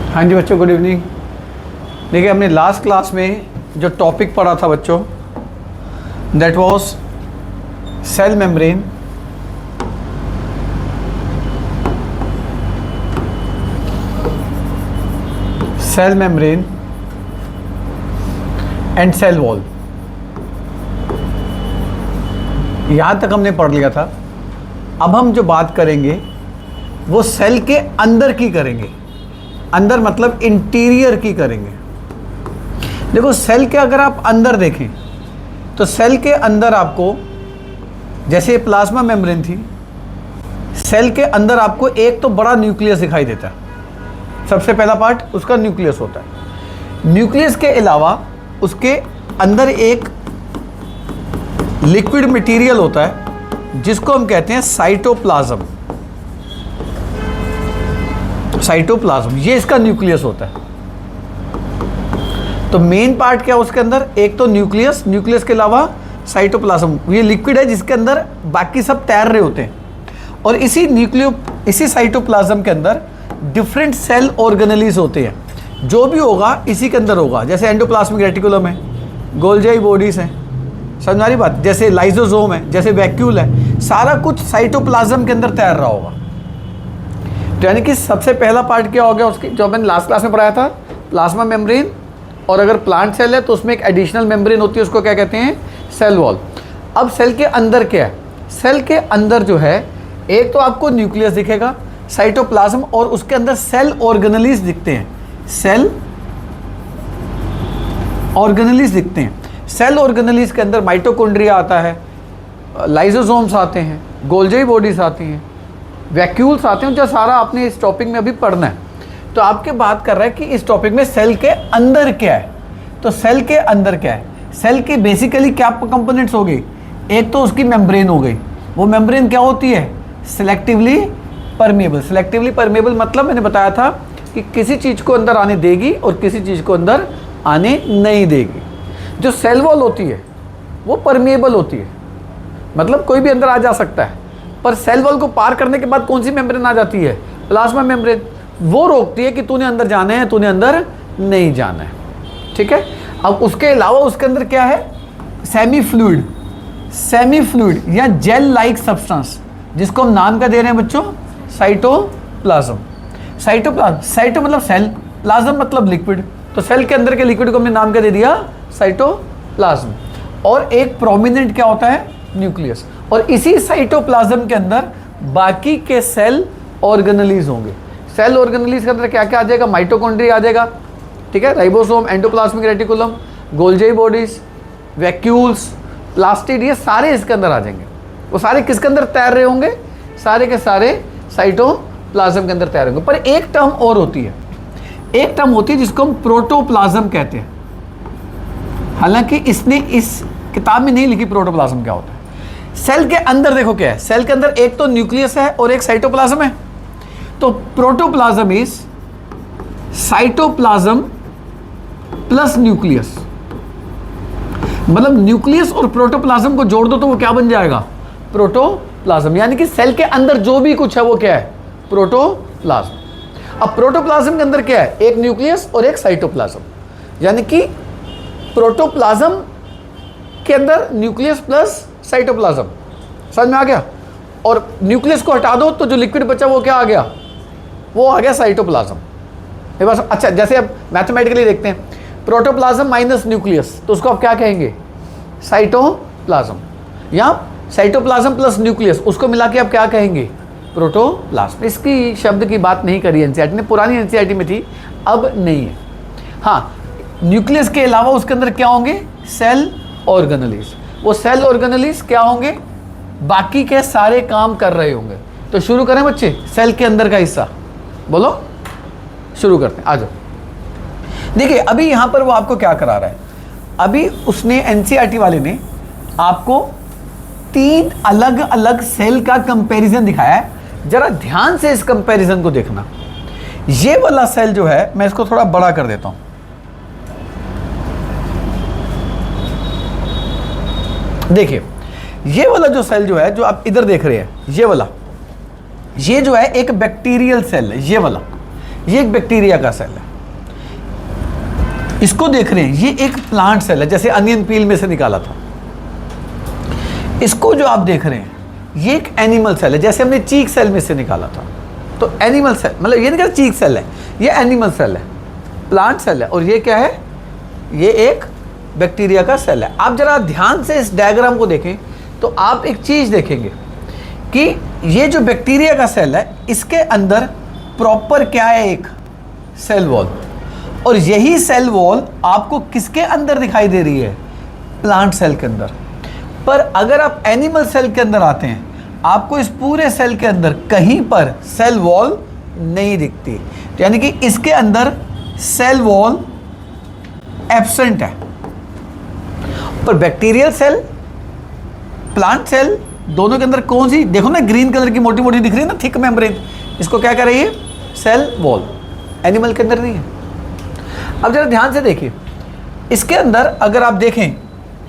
हाँ जी बच्चों, good evening. देखिए, हमने लास्ट क्लास में जो टॉपिक पढ़ा था बच्चों, that was cell membrane, cell membrane and cell wall. यहाँ तक हमने पढ़ लिया था। अब हम जो बात करेंगे वो सेल के अंदर की करेंगे। अंदर मतलब इंटीरियर की करेंगे। देखो, सेल के अगर आप अंदर देखें तो सेल के अंदर आपको, जैसे प्लाज्मा मेम्ब्रेन थी, सेल के अंदर आपको एक तो बड़ा न्यूक्लियस दिखाई देता है। सबसे पहला पार्ट उसका न्यूक्लियस होता है। न्यूक्लियस के अलावा उसके अंदर एक लिक्विड मटेरियल होता है जिसको हम कहते हैं साइटोप्लाज्म। साइटोप्लाज्म ये इसका न्यूक्लियस होता है। तो मेन पार्ट क्या है उसके अंदर? एक तो न्यूक्लियस, न्यूक्लियस के अलावा साइटोप्लाज्म। ये लिक्विड है जिसके अंदर बाकी सब तैर रहे होते हैं। और इसी साइटोप्लाज्म के अंदर डिफरेंट सेल ऑर्गेनेलीज होते हैं। जो भी होगा इसी के अंदर होगा। जैसे एंडोप्लाज्मिक रेटिकुलम है, गोल्जी बॉडीज हैं, समझ आ रही बात? जैसे लाइजोसोम है, जैसे वैक्यूल है, सारा कुछ साइटोप्लाज्म के अंदर तैर रहा होगा। तो यानी कि सबसे पहला पार्ट क्या हो गया उसकी, जो मैंने लास्ट क्लास में पढ़ाया था, प्लाज्मा मेम्ब्रेन। और अगर प्लांट सेल है तो उसमें एक एडिशनल मेम्ब्रेन होती है, उसको क्या कहते हैं? Cell wall. अब सेल के अंदर क्या है? सेल के अंदर जो है, एक तो आपको न्यूक्लियस दिखेगा, साइटोप्लाज्म, और उसके अंदर सेल ऑर्गेनेलीज दिखते हैं। सेल ऑर्गेनेलीज दिखते हैं। सेल ऑर्गेनेलीज के अंदर माइटोकॉन्ड्रिया आता है, लाइसोसोम्स आते हैं, गोल्जी बॉडीज आती हैं, वैक्यूल्स आते हैं, जो सारा आपने इस टॉपिक में अभी पढ़ना है। तो आपके बात कर रहा है कि इस टॉपिक में सेल के अंदर क्या है। तो सेल के अंदर क्या है? सेल के बेसिकली क्या कंपोनेंट्स हो गई? एक तो उसकी मेम्ब्रेन हो गई। वो मेम्ब्रेन क्या होती है? Selectively permeable. सिलेक्टिवली परमेबल मतलब मैंने बताया था कि किसी चीज़ को अंदर आने देगी और किसी चीज़ को अंदर आने नहीं देगी। जो सेल वॉल होती है वो परमेबल होती है, मतलब कोई भी अंदर आ जा सकता है। पर सेल वॉल को पार करने के बाद कौन सी मेम्ब्रेन आ जाती है? Plasma membrane. वो रोकती है कि तूने अंदर जाना है, तूने अंदर नहीं जाना है। ठीक है। अब उसके अलावा उसके अंदर क्या है? Semi fluid. सेमी फ्लूइड या जेल लाइक सब्सटेंस, जिसको हम नाम क्या दे रहे हैं बच्चों? साइटोप्लाज्म। साइटोप्लाज्म, साइटो मतलब सेल, प्लाज्म मतलब लिक्विड। तो सेल के अंदर के लिक्विड को हमने नाम क्या दे दिया? साइटोप्लाज्म। और एक प्रोमिनेंट क्या होता है? न्यूक्लियस। और इसी साइटोप्लाज्म के अंदर बाकी के सेल ऑर्गेनेलीज होंगे। सेल ऑर्गेनेलीज के अंदर क्या क्या आ जाएगा? माइटोकॉन्ड्रिया आ जाएगा, ठीक है, ribosome, endoplasmic reticulum, Golgi bodies, vacuoles, plastid, ये सारे इसके अंदर आ जाएंगे। वो सारे किसके अंदर तैर रहे होंगे? सारे के सारे साइटोप्लाज्म के अंदर तैर होंगे। पर एक टर्म और होती है, एक टर्म होती है जिसको हम प्रोटोप्लाज्म कहते हैं। हालांकि इसने इस किताब में नहीं लिखी प्रोटोप्लाज्म क्या होता है। सेल के अंदर देखो क्या है? सेल के अंदर एक तो न्यूक्लियस है और एक साइटोप्लाज्म है। तो protoplasm is cytoplasm plus nucleus. मतलब न्यूक्लियस और प्रोटोप्लाज्म को जोड़ दो तो वो क्या बन जाएगा? प्रोटोप्लाज्म। यानी कि सेल के अंदर जो भी कुछ है वो क्या है? प्रोटोप्लाज्म। अब प्रोटोप्लाज्म के अंदर क्या है? एक न्यूक्लियस और एक साइटोप्लाज्म। यानी कि प्रोटोप्लाज्म के अंदर न्यूक्लियस प्लस साइटोप्लाज्म। समझ में आ गया? और न्यूक्लियस को हटा दो तो जो लिक्विड बचा वो क्या आ गया? वो आ गया साइटोप्लाज्म। ये बस। अच्छा, जैसे अब मैथमेटिकली देखते हैं, प्रोटोप्लाज्म माइनस न्यूक्लियस, तो उसको आप क्या कहेंगे? साइटोप्लाज्म। या साइटोप्लाज्म प्लस न्यूक्लियस, उसको मिला के आप क्या कहेंगे? प्रोटोप्लाज्म। इसकी शब्द की बात नहीं करी एनसीईआरटी ने, पुरानी एनसीईआरटी में थी, अब नहीं है। हाँ, न्यूक्लियस के अलावा उसके अंदर क्या होंगे? Cell organelles. वो सेल ऑर्गेनेलीज क्या होंगे? बाकी के सारे काम कर रहे होंगे। तो शुरू करें बच्चे, सेल के अंदर का हिस्सा बोलो, शुरू करते हैं, आ जाओ। देखिए, अभी यहां पर वो आपको क्या करा रहा है? अभी उसने, एनसीईआरटी वाले ने आपको 3 अलग अलग सेल का कंपैरिजन दिखाया है। जरा ध्यान से इस कंपैरिजन को देखना। ये वाला सेल जो है, मैं इसको थोड़ा बड़ा कर देता हूं। देखिए, ये वाला जो सेल जो है, जो आप इधर देख रहे हैं, ये वाला, ये जो है एक बैक्टीरियल सेल है। ये वाला, ये एक बैक्टीरिया का सेल है, इसको देख रहे हैं, ये एक प्लांट सेल है, जैसे अनियन पील में से निकाला था। इसको जो आप देख रहे हैं ये एक एनिमल सेल है, जैसे हमने चीक सेल में से निकाला था। तो एनिमल सेल मतलब ये नहीं कहते चीक सेल है, ये एनिमल सेल है, प्लांट सेल है, और ये क्या है, ये एक बैक्टीरिया का सेल है। आप जरा ध्यान से इस डायग्राम को देखें तो आप एक चीज देखेंगे कि ये जो बैक्टीरिया का सेल है इसके अंदर प्रॉपर क्या है, एक सेल वॉल, और यही सेल वॉल आपको किसके अंदर दिखाई दे रही है, प्लांट सेल के अंदर। पर अगर आप एनिमल सेल के अंदर आते हैं आपको इस पूरे सेल के अंदर कहीं पर सेल वॉल नहीं दिखती, यानी कि इसके अंदर सेल वॉल एब्सेंट है। पर बैक्टीरियल सेल, प्लांट सेल, दोनों के अंदर कौन सी, देखो ना ग्रीन कलर की मोटी मोटी दिख रही है ना, थिक मेम्ब्रेन, इसको क्या कह रही है, सेल वॉल। एनिमल के अंदर नहीं है। अब जरा ध्यान से देखिए, इसके अंदर अगर आप देखें,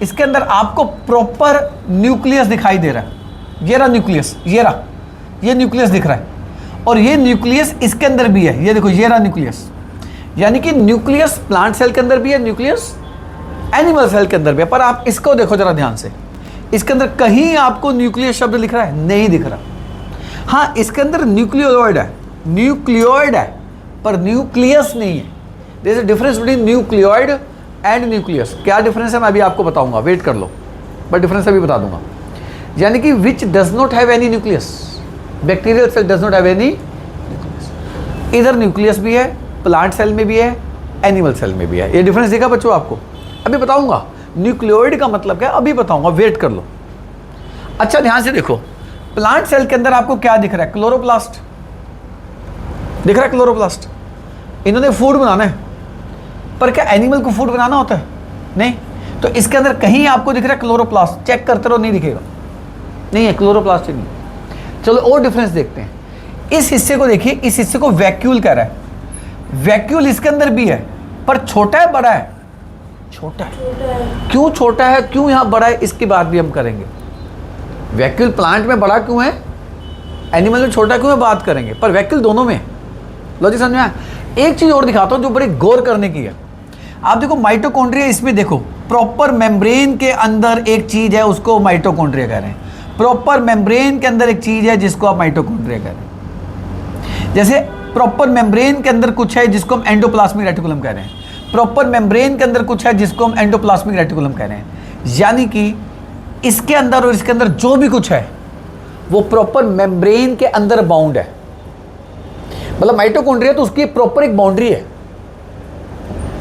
इसके अंदर आपको प्रॉपर न्यूक्लियस दिखाई दे रहा है, ये रहा न्यूक्लियस, ये न्यूक्लियस दिख रहा है, और ये न्यूक्लियस इसके अंदर भी है, ये देखो ये रहा न्यूक्लियस, यानी कि न्यूक्लियस प्लांट सेल के अंदर भी है, न्यूक्लियस एनिमल सेल के अंदर भी है। पर आप इसको देखो जरा ध्यान से, इसके अंदर कहीं आपको न्यूक्लियस शब्द लिख रहा है, नहीं दिख रहा। हाँ, इसके अंदर न्यूक्लियोइड है, पर न्यूक्लियस नहीं है। There is a difference between nucleoid and nucleus. क्या डिफरेंस है मैं अभी आपको बताऊंगा, वेट कर लो, बट डिफरेंस अभी बता दूंगा। यानी कि which does not have any nucleus, bacterial cell does not have any nucleus. इधर न्यूक्लियस भी है, प्लांट सेल में भी है, एनिमल सेल में भी है। ये डिफरेंस देखा बच्चों आपको, अभी बताऊंगा। न्यूक्लियोइड का मतलब क्या, अभी बताऊंगा, वेट कर लो। अच्छा ध्यान से देखो, प्लांट सेल के अंदर आपको क्या दिख रहा है, क्लोरोप्लास्ट दिख रहा है, क्लोरोप्लास्ट। इन्होंने फूड बनाना है, पर क्या एनिमल को फूड बनाना होता है, नहीं। तो इसके अंदर कहीं आपको दिख रहा है क्लोरोप्लास्ट, चेक करते रहो, नहीं दिखेगा, नहीं है क्लोरोप्लास्ट ही नहीं। चलो और डिफरेंस देखते हैं। इस हिस्से को देखिए, इस हिस्से को वैक्यूल कह रहा है, वैक्यूल इसके अंदर भी है, पर छोटा है बड़ा है, छोटा है। क्यों छोटा है, क्यों यहां बड़ा है, इसकी बात भी हम करेंगे। वैक्यूल प्लांट में बड़ा क्यों है, एनिमल में छोटा क्यों है, बात करेंगे। पर वैक्यूल दोनों में, लॉजिक समझ में आया। एक चीज और दिखाता हूं जो बड़ी गौर करने की है। आप देखो माइटोकॉन्ड्रिया, इसमें देखो प्रॉपर मेम्ब्रेन के अंदर एक चीज है, उसको माइटोकॉन्ड्रिया कह रहे हैं। प्रॉपर मेम्ब्रेन के अंदर एक चीज है जिसको आप माइटोकॉन्ड्रिया कह रहे हैं। जैसे प्रॉपर मेम्ब्रेन के अंदर कुछ है जिसको हम एंडोप्लाज्मिक रेटिकुलम कह रहे हैं, प्रॉपर मेम्ब्रेन के अंदर कुछ है जिसको हम एंडोप्लाज्मिक रेटिकुलम कह रहे हैं। यानी कि इसके अंदर और इसके अंदर जो भी कुछ है वो प्रॉपर मेम्ब्रेन के अंदर बाउंड है। मतलब माइटोकॉन्ड्रिया तो उसकी प्रॉपर एक बाउंड्री है,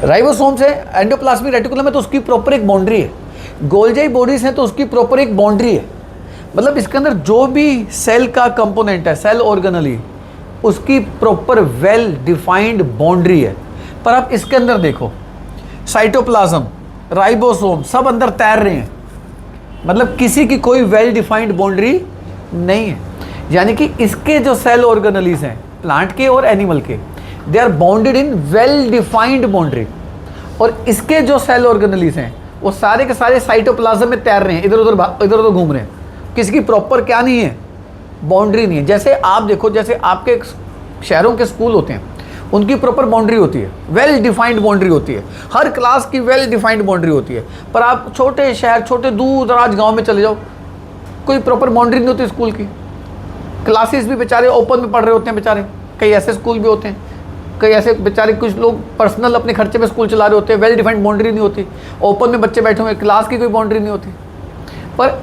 राइबोसोम से एंडोप्लाज्मिक रेटिकुलम है तो उसकी प्रॉपर एक बाउंड्री है, गोल्जी बॉडीज हैं तो उसकी प्रॉपर एक बाउंड्री है। मतलब इसके अंदर जो भी सेल का कंपोनेंट है, सेल ऑर्गेनली, उसकी प्रॉपर वेल डिफाइंड बाउंड्री है। पर आप इसके अंदर देखो, साइटोप्लाज्म, राइबोसोम सब अंदर तैर रहे हैं, मतलब किसी की कोई वेल डिफाइंड बाउंड्री नहीं है। यानी कि इसके जो सेल ऑर्गेनलीज हैं, प्लांट के और एनिमल के, they are bounded in well defined boundary. और इसके जो सेल ऑर्गेनलीज हैं वो सारे के सारे साइटोप्लाज्म में तैर रहे हैं, इधर उधर घूम रहे हैं, किसी की प्रॉपर क्या नहीं है, बाउंड्री नहीं है। जैसे आप देखो, जैसे आपके शहरों के स्कूल होते हैं, उनकी प्रॉपर बाउंड्री होती है, वेल डिफाइंड बाउंड्री होती है, हर क्लास की वेल डिफाइंड बाउंड्री होती है। पर आप छोटे शहर, छोटे दूर दराज गाँव में चले जाओ, कोई प्रॉपर बाउंड्री नहीं होती स्कूल की। क्लासेस भी बेचारे ओपन में पढ़ रहे होते हैं बेचारे, कई ऐसे स्कूल भी होते हैं, कई ऐसे बेचारे कुछ लोग पर्सनल अपने खर्चे पे स्कूल चला रहे होते हैं, वेल डिफाइंड बाउंड्री नहीं होती, ओपन में बच्चे बैठे हुए, क्लास की कोई बाउंड्री नहीं होती। पर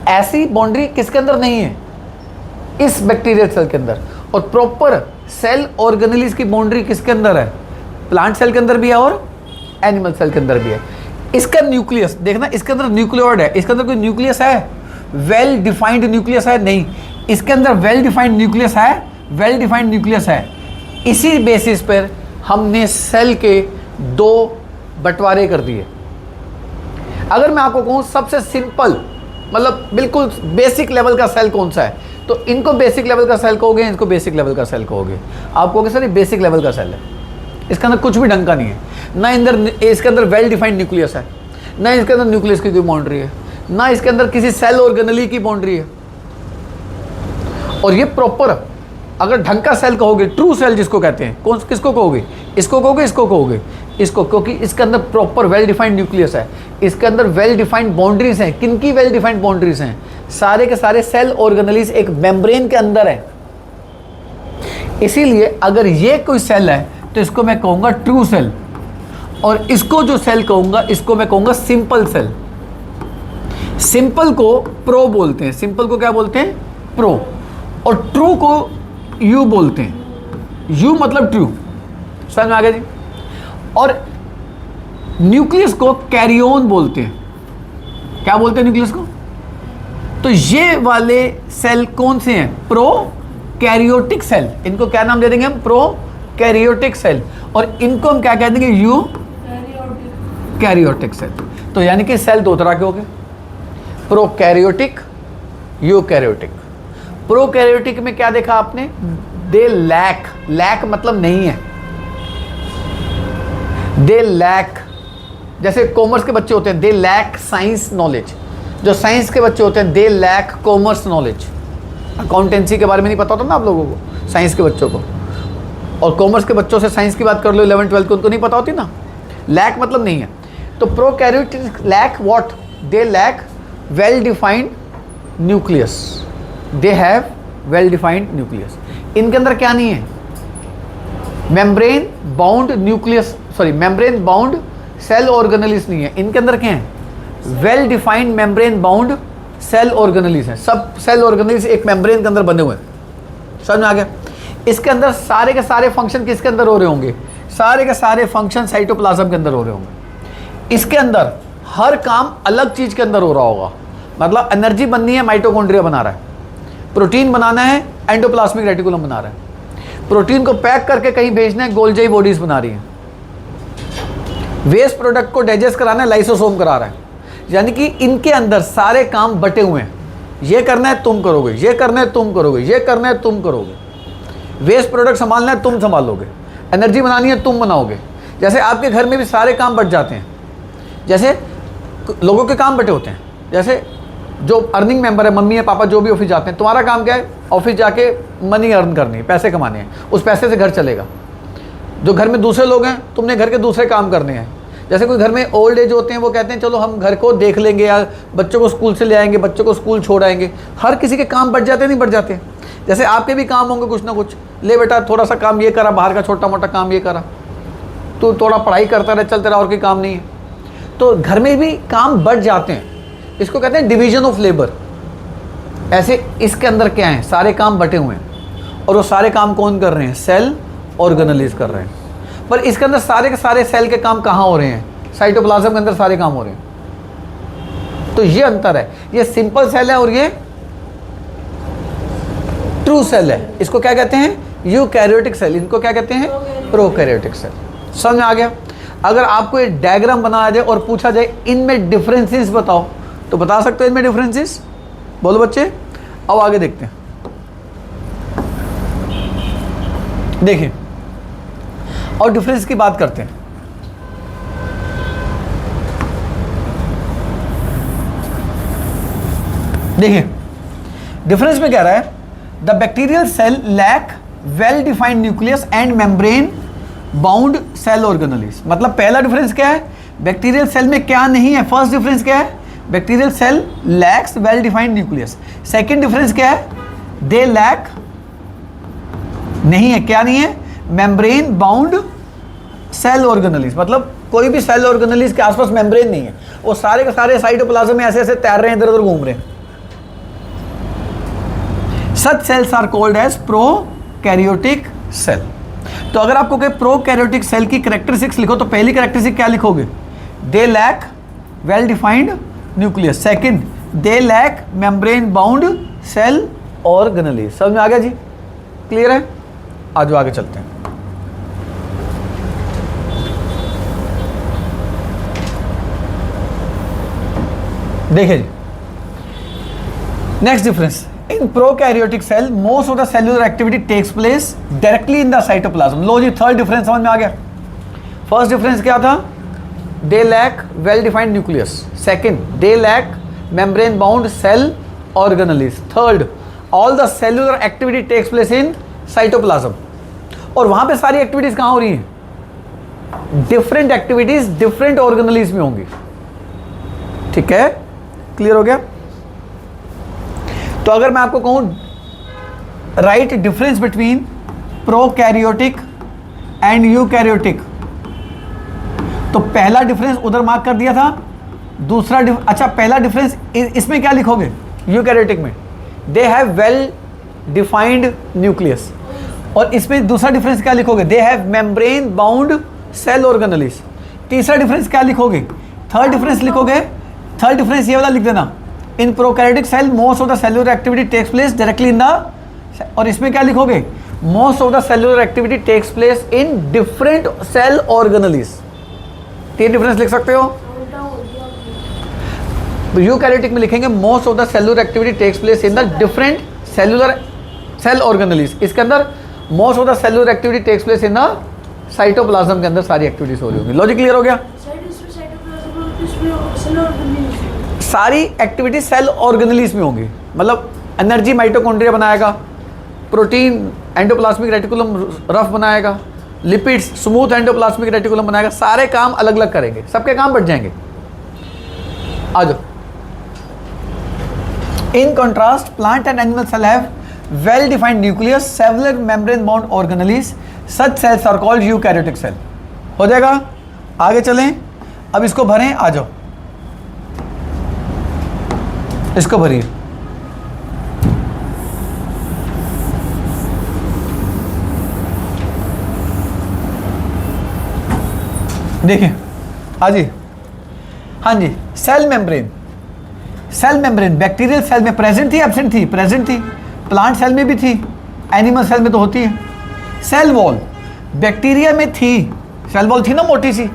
ऐसी बाउंड्री किसके अंदर नहीं है, इस बैक्टीरियल सेल के अंदर। और प्रॉपर सेल ऑर्गेनलीज की बाउंड्री किसके अंदर है, प्लांट सेल के अंदर भी है और एनिमल सेल के अंदर भी है। इसका न्यूक्लियस देखना, इसके अंदर न्यूक्लियोइड है, इसके अंदर कोई न्यूक्लियस है, वेल डिफाइंड न्यूक्लियस है, नहीं। इसके अंदर वेल डिफाइंड न्यूक्लियस है, वेल डिफाइंड न्यूक्लियस है। इसी बेसिस पर हमने सेल के दो बंटवारे कर दिए। अगर मैं आपको कहूँ सबसे सिंपल, मतलब बिल्कुल बेसिक लेवल का सेल कौन सा है, तो इनको बेसिक लेवल का सेल कहोगे, इनको बेसिक लेवल का सेल कहोगे। आप कहोगे सर ये बेसिक लेवल का सेल है, इसके अंदर कुछ भी ढंग का नहीं है, ना इसके अंदर वेल डिफाइंड न्यूक्लियस है, ना इसके अंदर न्यूक्लियस की कोई बाउंड्री है, ना इसके अंदर किसी सेल ऑर्गेनली की बाउंड्री है। और ये प्रॉपर अगर ढंग का सेल कहोगे, ट्रू सेल जिसको कहते हैं, कौन किसको कहोगे, इसको कहोगे, इसको कहोगे, इसको, क्योंकि इसके अंदर प्रॉपर वेल डिफाइंड न्यूक्लियस है, इसके अंदर वेल डिफाइंड बाउंड्रीज हैं। किन की वेल डिफाइंड बाउंड्रीज हैं? सारे के सारे सेल ऑर्गेनेलिस एक मेम्ब्रेन के अंदर है। इसीलिए अगर ये कोई सेल है तो इसको मैं कहूंगा ट्रू सेल, और इसको जो सेल कहूंगा इसको मैं कहूंगा सिंपल सेल। सिंपल को प्रो बोलते हैं, सिंपल को क्या बोलते हैं? प्रो। और ट्रू को यू बोलते हैं, यू मतलब ट्रू। समझ में आ गया जी? और न्यूक्लियस को कैरियोन बोलते हैं। क्या बोलते हैं न्यूक्लियस को? तो ये वाले सेल कौन से हैं? Prokaryotic cell. इनको क्या नाम दे देंगे हम? Prokaryotic cell. और इनको हम क्या कह देंगे? Eukaryotic cell. तो यानी कि सेल दो तरह के हो गए, prokaryotic, eukaryotic. Prokaryotic में क्या देखा आपने? दे लैक, लैक मतलब नहीं है, दे लैक। जैसे कॉमर्स के बच्चे होते हैं, दे लैक साइंस नॉलेज। जो साइंस के बच्चे होते हैं, they lack commerce knowledge. Accountancy के बारे में नहीं पता होता ना आप लोगों को, साइंस के बच्चों को। और कॉमर्स के बच्चों से साइंस की बात कर लो 11th 12th को, उनको नहीं पता होती ना। लैक मतलब नहीं है। तो prokaryotic lack what? They lack well defined nucleus, they have well defined nucleus. इनके अंदर क्या नहीं है? Membrane bound nucleus, sorry membrane bound cell organelles नहीं है। इनके अंदर क्या है? Well defined membrane bound cell organelles है। सब सेल ऑर्गेनेलिस एक मेम्ब्रेन के अंदर बने हुए हैं। समझ में आ गया? इसके अंदर सारे के सारे फंक्शन किसके अंदर हो रहे होंगे? सारे के सारे फंक्शन साइटोप्लाज्म के अंदर हो रहे होंगे। इसके अंदर हर काम अलग चीज के अंदर हो रहा होगा। मतलब एनर्जी बननी है, माइटोकॉन्ड्रिया बना रहा है। प्रोटीन बनाना है, एंडोप्लाज्मिक रेटिकुलम बना रहा है। प्रोटीन को पैक करके कहीं भेजना है, गोल्जी बॉडीज बना रही है। वेस्ट प्रोडक्ट को डाइजेस्ट कराना है, लाइसोसोम करा रहा है। यानी कि इनके अंदर सारे काम बटे हुए हैं। ये करना है तुम करोगे, ये करना है तुम करोगे, ये करना है तुम करोगे। वेस्ट प्रोडक्ट संभालना है तुम संभालोगे, एनर्जी बनानी है तुम बनाओगे। जैसे आपके घर में भी सारे काम बट जाते हैं। जैसे लोगों के काम बटे होते हैं। जैसे जो अर्निंग मेंबर है, मम्मी है, पापा जो भी ऑफिस जाते हैं, तुम्हारा काम क्या है? ऑफिस जाके मनी अर्न करनी है, पैसे कमाने हैं। उस पैसे से घर चलेगा। जो घर में दूसरे लोग हैं, तुमने घर के दूसरे काम करने हैं। जैसे कोई घर में ओल्ड एज होते हैं, वो कहते हैं चलो हम घर को देख लेंगे, या बच्चों को स्कूल से ले आएंगे, बच्चों को स्कूल छोड़ आएंगे। हर किसी के काम बढ़ जाते नहीं बढ़ जाते? जैसे आपके भी काम होंगे कुछ ना कुछ। ले बेटा थोड़ा सा काम ये करा, बाहर का छोटा मोटा काम ये करा, तो थोड़ा पढ़ाई करता रहे, चलते रहा, और कोई काम नहीं है। तो घर में भी काम बढ़ जाते हैं। इसको कहते हैं डिवीजन ऑफ लेबर। ऐसे इसके अंदर क्या है? सारे काम बटे हुए हैं। और वो सारे काम कौन कर रहे हैं? सेल ऑर्गेनेलिस कर रहे हैं। पर इसके अंदर सारे के सारे सेल के काम कहाँ हो रहे हैं? साइटोप्लाज्म के अंदर सारे काम हो रहे हैं। तो ये अंतर है। ये सिंपल सेल है और ये ट्रू सेल है। इसको क्या कहते हैं? Eukaryotic cell. इनको क्या कहते हैं? Prokaryotic cell. समझ में आ गया? अगर आपको एक डायग्राम बनाया जाए और पूछा जाए इनमें डिफरेंसेस बताओ, तो बता सकते हो इनमें डिफरेंसेस? बोलो बच्चे, अब आगे देखते हैं। देखिए और डिफरेंस की बात करते हैं। देखिए डिफरेंस में कह रहा है the bacterial cell lack well defined nucleus and membrane bound cell organelles. मतलब पहला डिफरेंस क्या है? बैक्टीरियल सेल में क्या नहीं है? फर्स्ट डिफरेंस क्या है? Bacterial cell lacks well defined nucleus. Second difference क्या है? दे लैक नहीं है, क्या नहीं है? Membrane bound cell organelles. मतलब कोई भी सेल ऑर्गेनेलिस के आसपास मेम्ब्रेन नहीं है, वो सारे के सारे साइटोप्लाज्म में ऐसे ऐसे तैर रहे हैं, इधर उधर घूम रहे हैं। Such cells are called as prokaryotic cell. तो अगर आपको कहे प्रोकैरियोटिक सेल की कैरेक्टरिस्टिक्स लिखो, तो पहली कैरेक्टरिस्टिक क्या लिखोगे? They lack well defined nucleus. Second, they lack membrane bound cell organelles. समझ में आ गया जी? क्लियर है? आज आगे चलते हैं। देखिए जी, next difference in prokaryotic cell most of the cellular activity takes place directly in the cytoplasm. लो जी, थर्ड डिफरेंस समझ में आ गया। फर्स्ट डिफरेंस क्या था? They lack well defined nucleus. Second, they lack membrane bound cell organelles. Third, all the cellular activity takes place in cytoplasm. और वहां पे सारी एक्टिविटीज कहां हो रही हैं? डिफरेंट एक्टिविटीज डिफरेंट ऑर्गेनेलीज में होंगी। ठीक है, क्लियर हो गया? तो अगर मैं आपको कहूं right difference between prokaryotic and eukaryotic, तो पहला डिफरेंस उधर मार्क कर दिया था, दूसरा अच्छा पहला डिफरेंस इसमें क्या लिखोगे? यूकैरियोटिक में they have well defined nucleus, और इसमें दूसरा डिफरेंस क्या लिखोगे? They have membrane bound cell organelles. तीसरा डिफरेंस क्या लिखोगे? थर्ड डिफरेंस लिखोगे, थर्ड डिफरेंस ये वाला लिख देना, in prokaryotic cell most of the cellular activity takes place directly in the, और इसमें क्या लिखोगे? Most of the cellular activity takes place in different cell organelles. तीन डिफरेंस लिख सकते हो। तो यूकैरियोटिक में लिखेंगे most of the cellular activity takes place in the different cellular cell organelles. इसके अंदर most of the cellular activity takes place in the cytoplasm के अंदर सारी एक्टिविटीज हो रही होंगी। लॉजिक क्लियर हो गया? सारी एक्टिविटी सेल ऑर्गेनेलीज में होंगी, मतलब एनर्जी माइटोकॉन्ड्रिया बनाएगा, प्रोटीन एंडोप्लाज्मिक रेटिकुलम रफ बनाएगा, लिपिड्स स्मूथ एंडोप्लाज्मिक रेटिकुलम बनाएगा। सारे काम अलग अलग करेंगे, सबके काम बढ़ जाएंगे। आ जाओ। In contrast plant and animal cell have well defined nucleus, cellular membrane bound organelles, such cells are called eukaryotic cell. हो जाएगा? आगे चलें, अब इसको भरें। आ जाओ, इसको भरिए। देखिए जी, हाँ जी, cell membrane. Cell membrane bacterial cell में प्रेजेंट थी, एब्सेंट थी? प्रेजेंट थी। प्लांट सेल में भी थी, एनिमल सेल में तो होती है। सेल वॉल बैक्टीरिया में थी, सेल वॉल थी ना मोटी सी,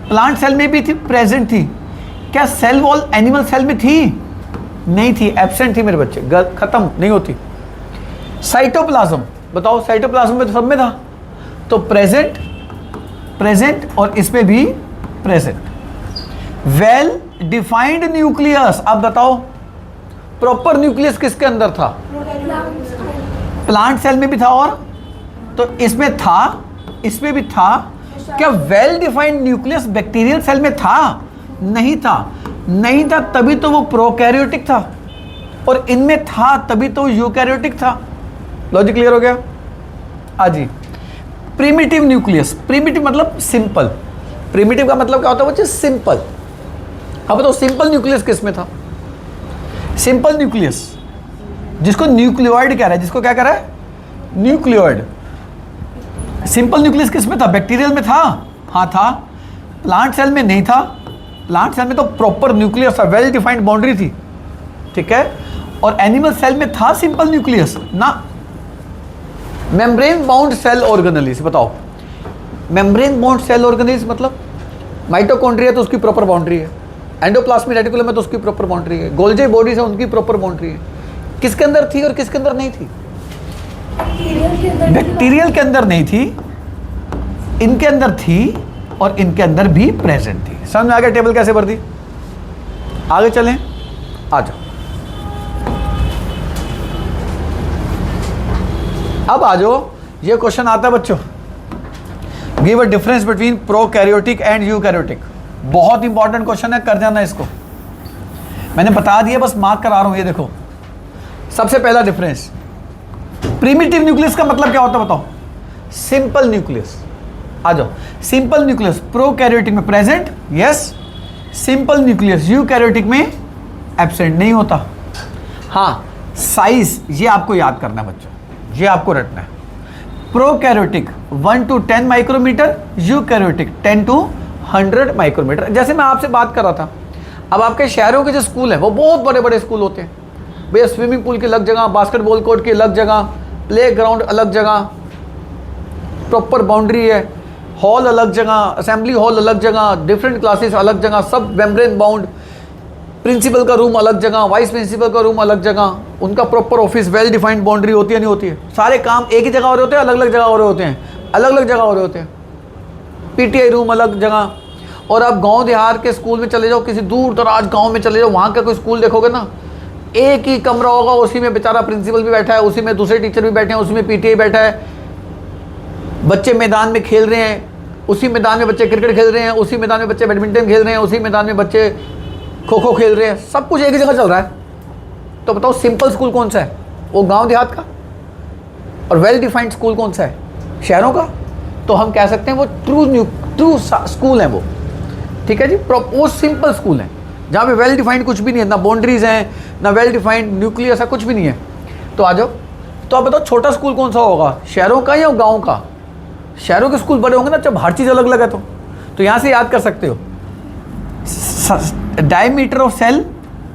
प्लांट सेल में भी थी, प्रेजेंट थी। क्या सेल वॉल एनिमल सेल में थी? नहीं थी, एब्सेंट थी मेरे बच्चे, खत्म, नहीं होती। साइटोप्लाज्म बताओ, साइटोप्लाज्म में तो सब में था, तो प्रेजेंट प्रेजेंट और इसमें भी प्रेजेंट। वेल डिफाइंड न्यूक्लियस, अब बताओ प्रॉपर न्यूक्लियस किसके अंदर था? प्लांट सेल में भी था, और तो इसमें था, इसमें भी था। क्या well defined nucleus bacterial cell में था? नहीं था। नहीं था तभी तो वो प्रोकैरियोटिक था, और इनमें था तभी तो यूकैरियोटिक था। लॉजिक क्लियर हो गया? जी। प्रिमिटिव न्यूक्लियस, प्रिमिटिव मतलब सिंपल। प्रिमिटिव का मतलब क्या होता है बच्चे? सिंपल। अब बताओ सिंपल न्यूक्लियस किस में था? सिंपल न्यूक्लियस जिसको न्यूक्लियोइड कह रहा है, जिसको क्या कह रहा है? न्यूक्लियोइड। सिंपल न्यूक्लियस किस में था? बैक्टीरियल में था? हाँ था। प्लांट सेल में नहीं था, प्लांट सेल में तो प्रॉपर न्यूक्लियस था, वेल डिफाइंड बाउंड्री थी। ठीक है, और एनिमल सेल में था सिंपल न्यूक्लियस ना। मेम्ब्रेन बाउंड सेल ऑर्गेनेलीज, बताओ मेम्ब्रेन बाउंड सेल ऑर्गेनेलीज मतलब माइटोकॉन्ड्रिया तो उसकी प्रॉपर बाउंड्री है, एंडोप्लाज्मिक रेटिकुलम है तो उसकी प्रॉपर बाउंड्री है, गोल्जी बॉडीज है उनकी प्रॉपर बाउंड्री है। किसके अंदर थी और किसके अंदर नहीं थी? बैक्टीरियल के अंदर नहीं थी, इनके अंदर थी, और इनके अंदर भी प्रेजेंट थी। समझ में आ गया टेबल कैसे भर दी? आगे चलें, आ जाओ। अब आ जाओ, ये क्वेश्चन आता है बच्चों, give a difference between prokaryotic and eukaryotic. बहुत इंपॉर्टेंट क्वेश्चन है, कर जाना इसको। मैंने बता दिया, बस मार्क करा रहा हूं। ये देखो, सबसे पहला डिफरेंस, प्रिमिटिव न्यूक्लियस का मतलब क्या होता है बताओ? Simple nucleus. आ जाओ, सिंपल न्यूक्लियस प्रोकैरियोटिक में present, yes. Simple nucleus eukaryotic में एब्सेंट, नहीं होता। हाँ, साइज ये आपको याद करना है बच्चों, ये आपको रटना है। Prokaryotic 1 to 10 micrometre, eukaryotic 10 to 100 micrometre. जैसे मैं आपसे बात कर रहा था, अब आपके शहरों के जो स्कूल हैं वो बहुत बड़े बड़े स्कूल होते हैं भैया। स्विमिंग पूल की अलग जगह, बास्केटबॉल कोर्ट की अलग जगह, प्ले ग्राउंड अलग जगह, प्रॉपर बाउंड्री है, हॉल अलग जगह, असेंबली हॉल अलग जगह, डिफरेंट क्लासेस अलग जगह, सब मेम्ब्रेन बाउंड, प्रिंसिपल का रूम अलग जगह, वाइस प्रिंसिपल का रूम अलग जगह, उनका proper office, well defined boundary होती है नहीं होती है? सारे काम एक ही जगह हो रहे होते हैं, अलग अलग जगह हो रहे होते हैं, अलग अलग जगह हो रहे होते हैं। पीटीआई रूम अलग जगह। और आप गांव देहात के स्कूल में चले जाओ, किसी दूर दराज गांव में चले जाओ, वहाँ का कोई स्कूल देखोगे ना, एक ही कमरा होगा, उसी में बेचारा प्रिंसिपल भी बैठा है, उसी में दूसरे टीचर भी बैठे हैं, उसी में पीटीए बैठा है, बच्चे मैदान में खेल रहे हैं, उसी मैदान में बच्चे क्रिकेट खेल रहे हैं, उसी मैदान में बच्चे बैडमिंटन खेल रहे हैं, उसी मैदान में बच्चे खो खो खेल रहे हैं, सब कुछ एक ही जगह चल रहा है। तो बताओ सिंपल स्कूल कौन सा है? वो गांव देहात का। और वेल डिफाइंड स्कूल कौन सा है? शहरों का। तो हम कह सकते हैं वो ट्रू स्कूल है वो, ठीक है जी। वो सिंपल स्कूल है जहाँ पे वेल डिफाइंड कुछ भी नहीं है, ना बाउंड्रीज हैं, ना वेल डिफाइंड न्यूक्लियस, ऐसा कुछ भी नहीं है। तो आ जाओ, तो आप बताओ छोटा स्कूल कौन सा होगा, शहरों का या गाँव का? शहरों के स्कूल बड़े होंगे ना जब हर चीज़ अलग अलग है। तो यहाँ से याद कर सकते हो, डायमीटर ऑफ सेल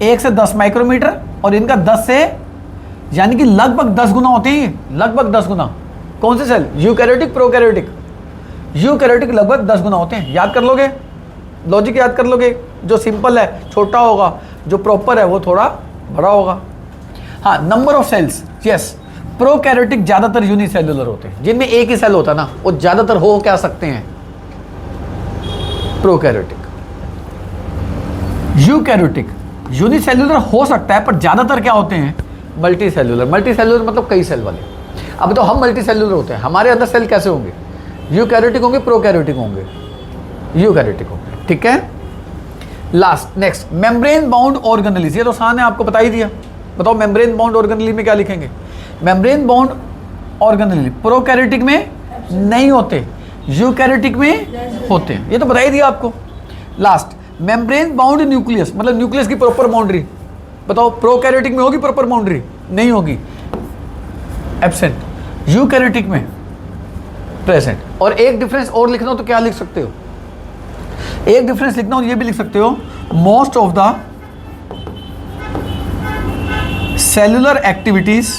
1 से 10 माइक्रोमीटर, और इनका 10 से यानी कि लगभग 10 गुना होते हैं, लगभग 10 गुना। कौन से सेल? Eukaryotic, prokaryotic. यूकैरियोटिक लगभग 10 गुना होते हैं। याद कर लोगे, लॉजिक याद कर लोगे। जो सिंपल है छोटा होगा, जो प्रॉपर है वो थोड़ा बड़ा होगा। हाँ, number of cells, yes. Prokaryotic ज़्यादातर यूनिसेल्युलर होते हैं, जिनमें एक ही सेल होता है ना, वो ज़्यादातर हो क्या सकते हैं? प्रोकैरियोटिक। यूकैरियोटिक यूनिसेल्युलर हो सकता है, पर ज़्यादातर क्या होते हैं? Multi cellular. मल्टी सेल्युलर मतलब कई सेल वाले। अब तो हम मल्टी सेल्युलर होते हैं, हमारे अंदर सेल कैसे होंगे? यूकैरियोटिक होंगे, प्रोकैरियोटिक होंगे, यूकैरियोटिक होंगे, ठीक है। Last, next, membrane bound organelles. ये तो आसान है, आपको बता ही दिया। बताओ मेम्ब्रेन बाउंड ऑर्गेनेली में क्या लिखेंगे? मेम्ब्रेन बाउंड ऑर्गेनेली प्रोकैरियोटिक में नहीं होते, यूकैरियोटिक में होते हैं, ये तो बता ही दिया आपको। लास्ट, मेम्ब्रेन बाउंड न्यूक्लियस, मतलब न्यूक्लियस की प्रॉपर बाउंड्री। बताओ प्रोकैरियोटिक में होगी प्रॉपर बाउंड्री? नहीं होगी, एब्सेंट। यूकैरियोटिक में प्रेजेंट। और एक डिफरेंस और लिखना हो तो क्या लिख सकते हो? एक डिफरेंस लिखना हो ये भी लिख सकते हो, most of the cellular activities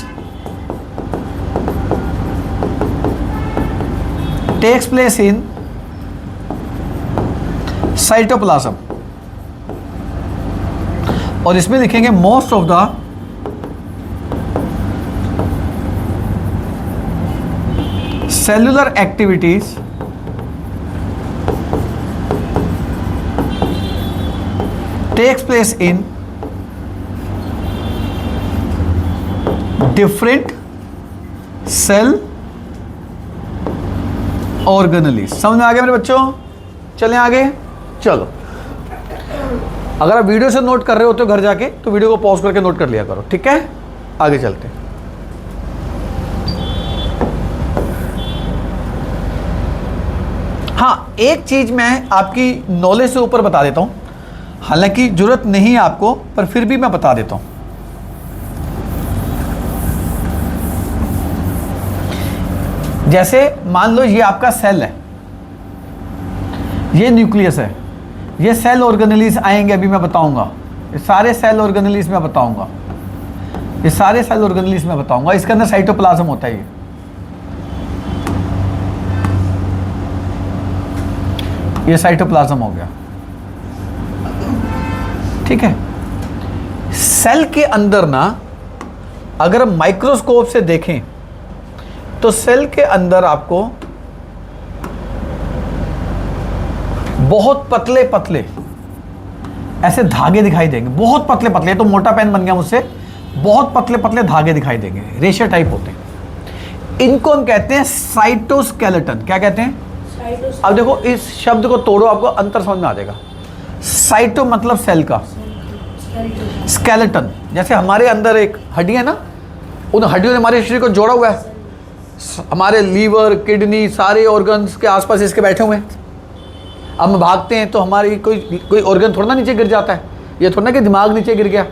takes place in cytoplasm. और इसमें लिखेंगे most of the cellular activities takes place in different cell organelles. समझ में आ गया मेरे बच्चों? चलें आगे, चलो। अगर आप वीडियो से नोट कर रहे होते हो घर जाके, तो वीडियो को पॉज करके नोट कर लिया करो, ठीक है। आगे चलते हैं। हाँ, एक चीज मैं आपकी नॉलेज से ऊपर बता देता हूं, हालांकि जरूरत नहीं है आपको, पर फिर भी मैं बता देता हूं। जैसे मान लो ये आपका सेल है, ये न्यूक्लियस है, ये सेल ऑर्गेनेलीज आएंगे, अभी मैं बताऊंगा। ये सारे सेल ऑर्गेनेलीज में बताऊंगा, ये सारे सेल ऑर्गेनेलीज में बताऊंगा। इसके अंदर साइटोप्लाज्म होता है। ये साइटोप्लाज्म हो गया, ठीक है। सेल के अंदर ना अगर माइक्रोस्कोप से देखें तो सेल के अंदर आपको बहुत पतले पतले ऐसे धागे दिखाई देंगे, बहुत पतले पतले। तो मोटा पेन बन गया मुझसे। बहुत पतले पतले धागे दिखाई देंगे, रेशा टाइप होते हैं। इनको हम कहते हैं साइटोस्केलेटन। क्या कहते हैं? अब देखो इस शब्द को तोड़ो, आपको अंतर समझ में आ जाएगा। साइटो मतलब सेल का, स्केलेटन जैसे हमारे अंदर एक हड्डी है ना, उन हड्डियों ने हमारे शरीर को जोड़ा हुआ है। हमारे लीवर, किडनी, सारे ऑर्गन्स के आसपास इसके बैठे हुए हैं। अब हम भागते हैं तो हमारी कोई ऑर्गन थोड़ा ना नीचे गिर जाता है। ये थोड़ा ना कि दिमाग नीचे गिर गया,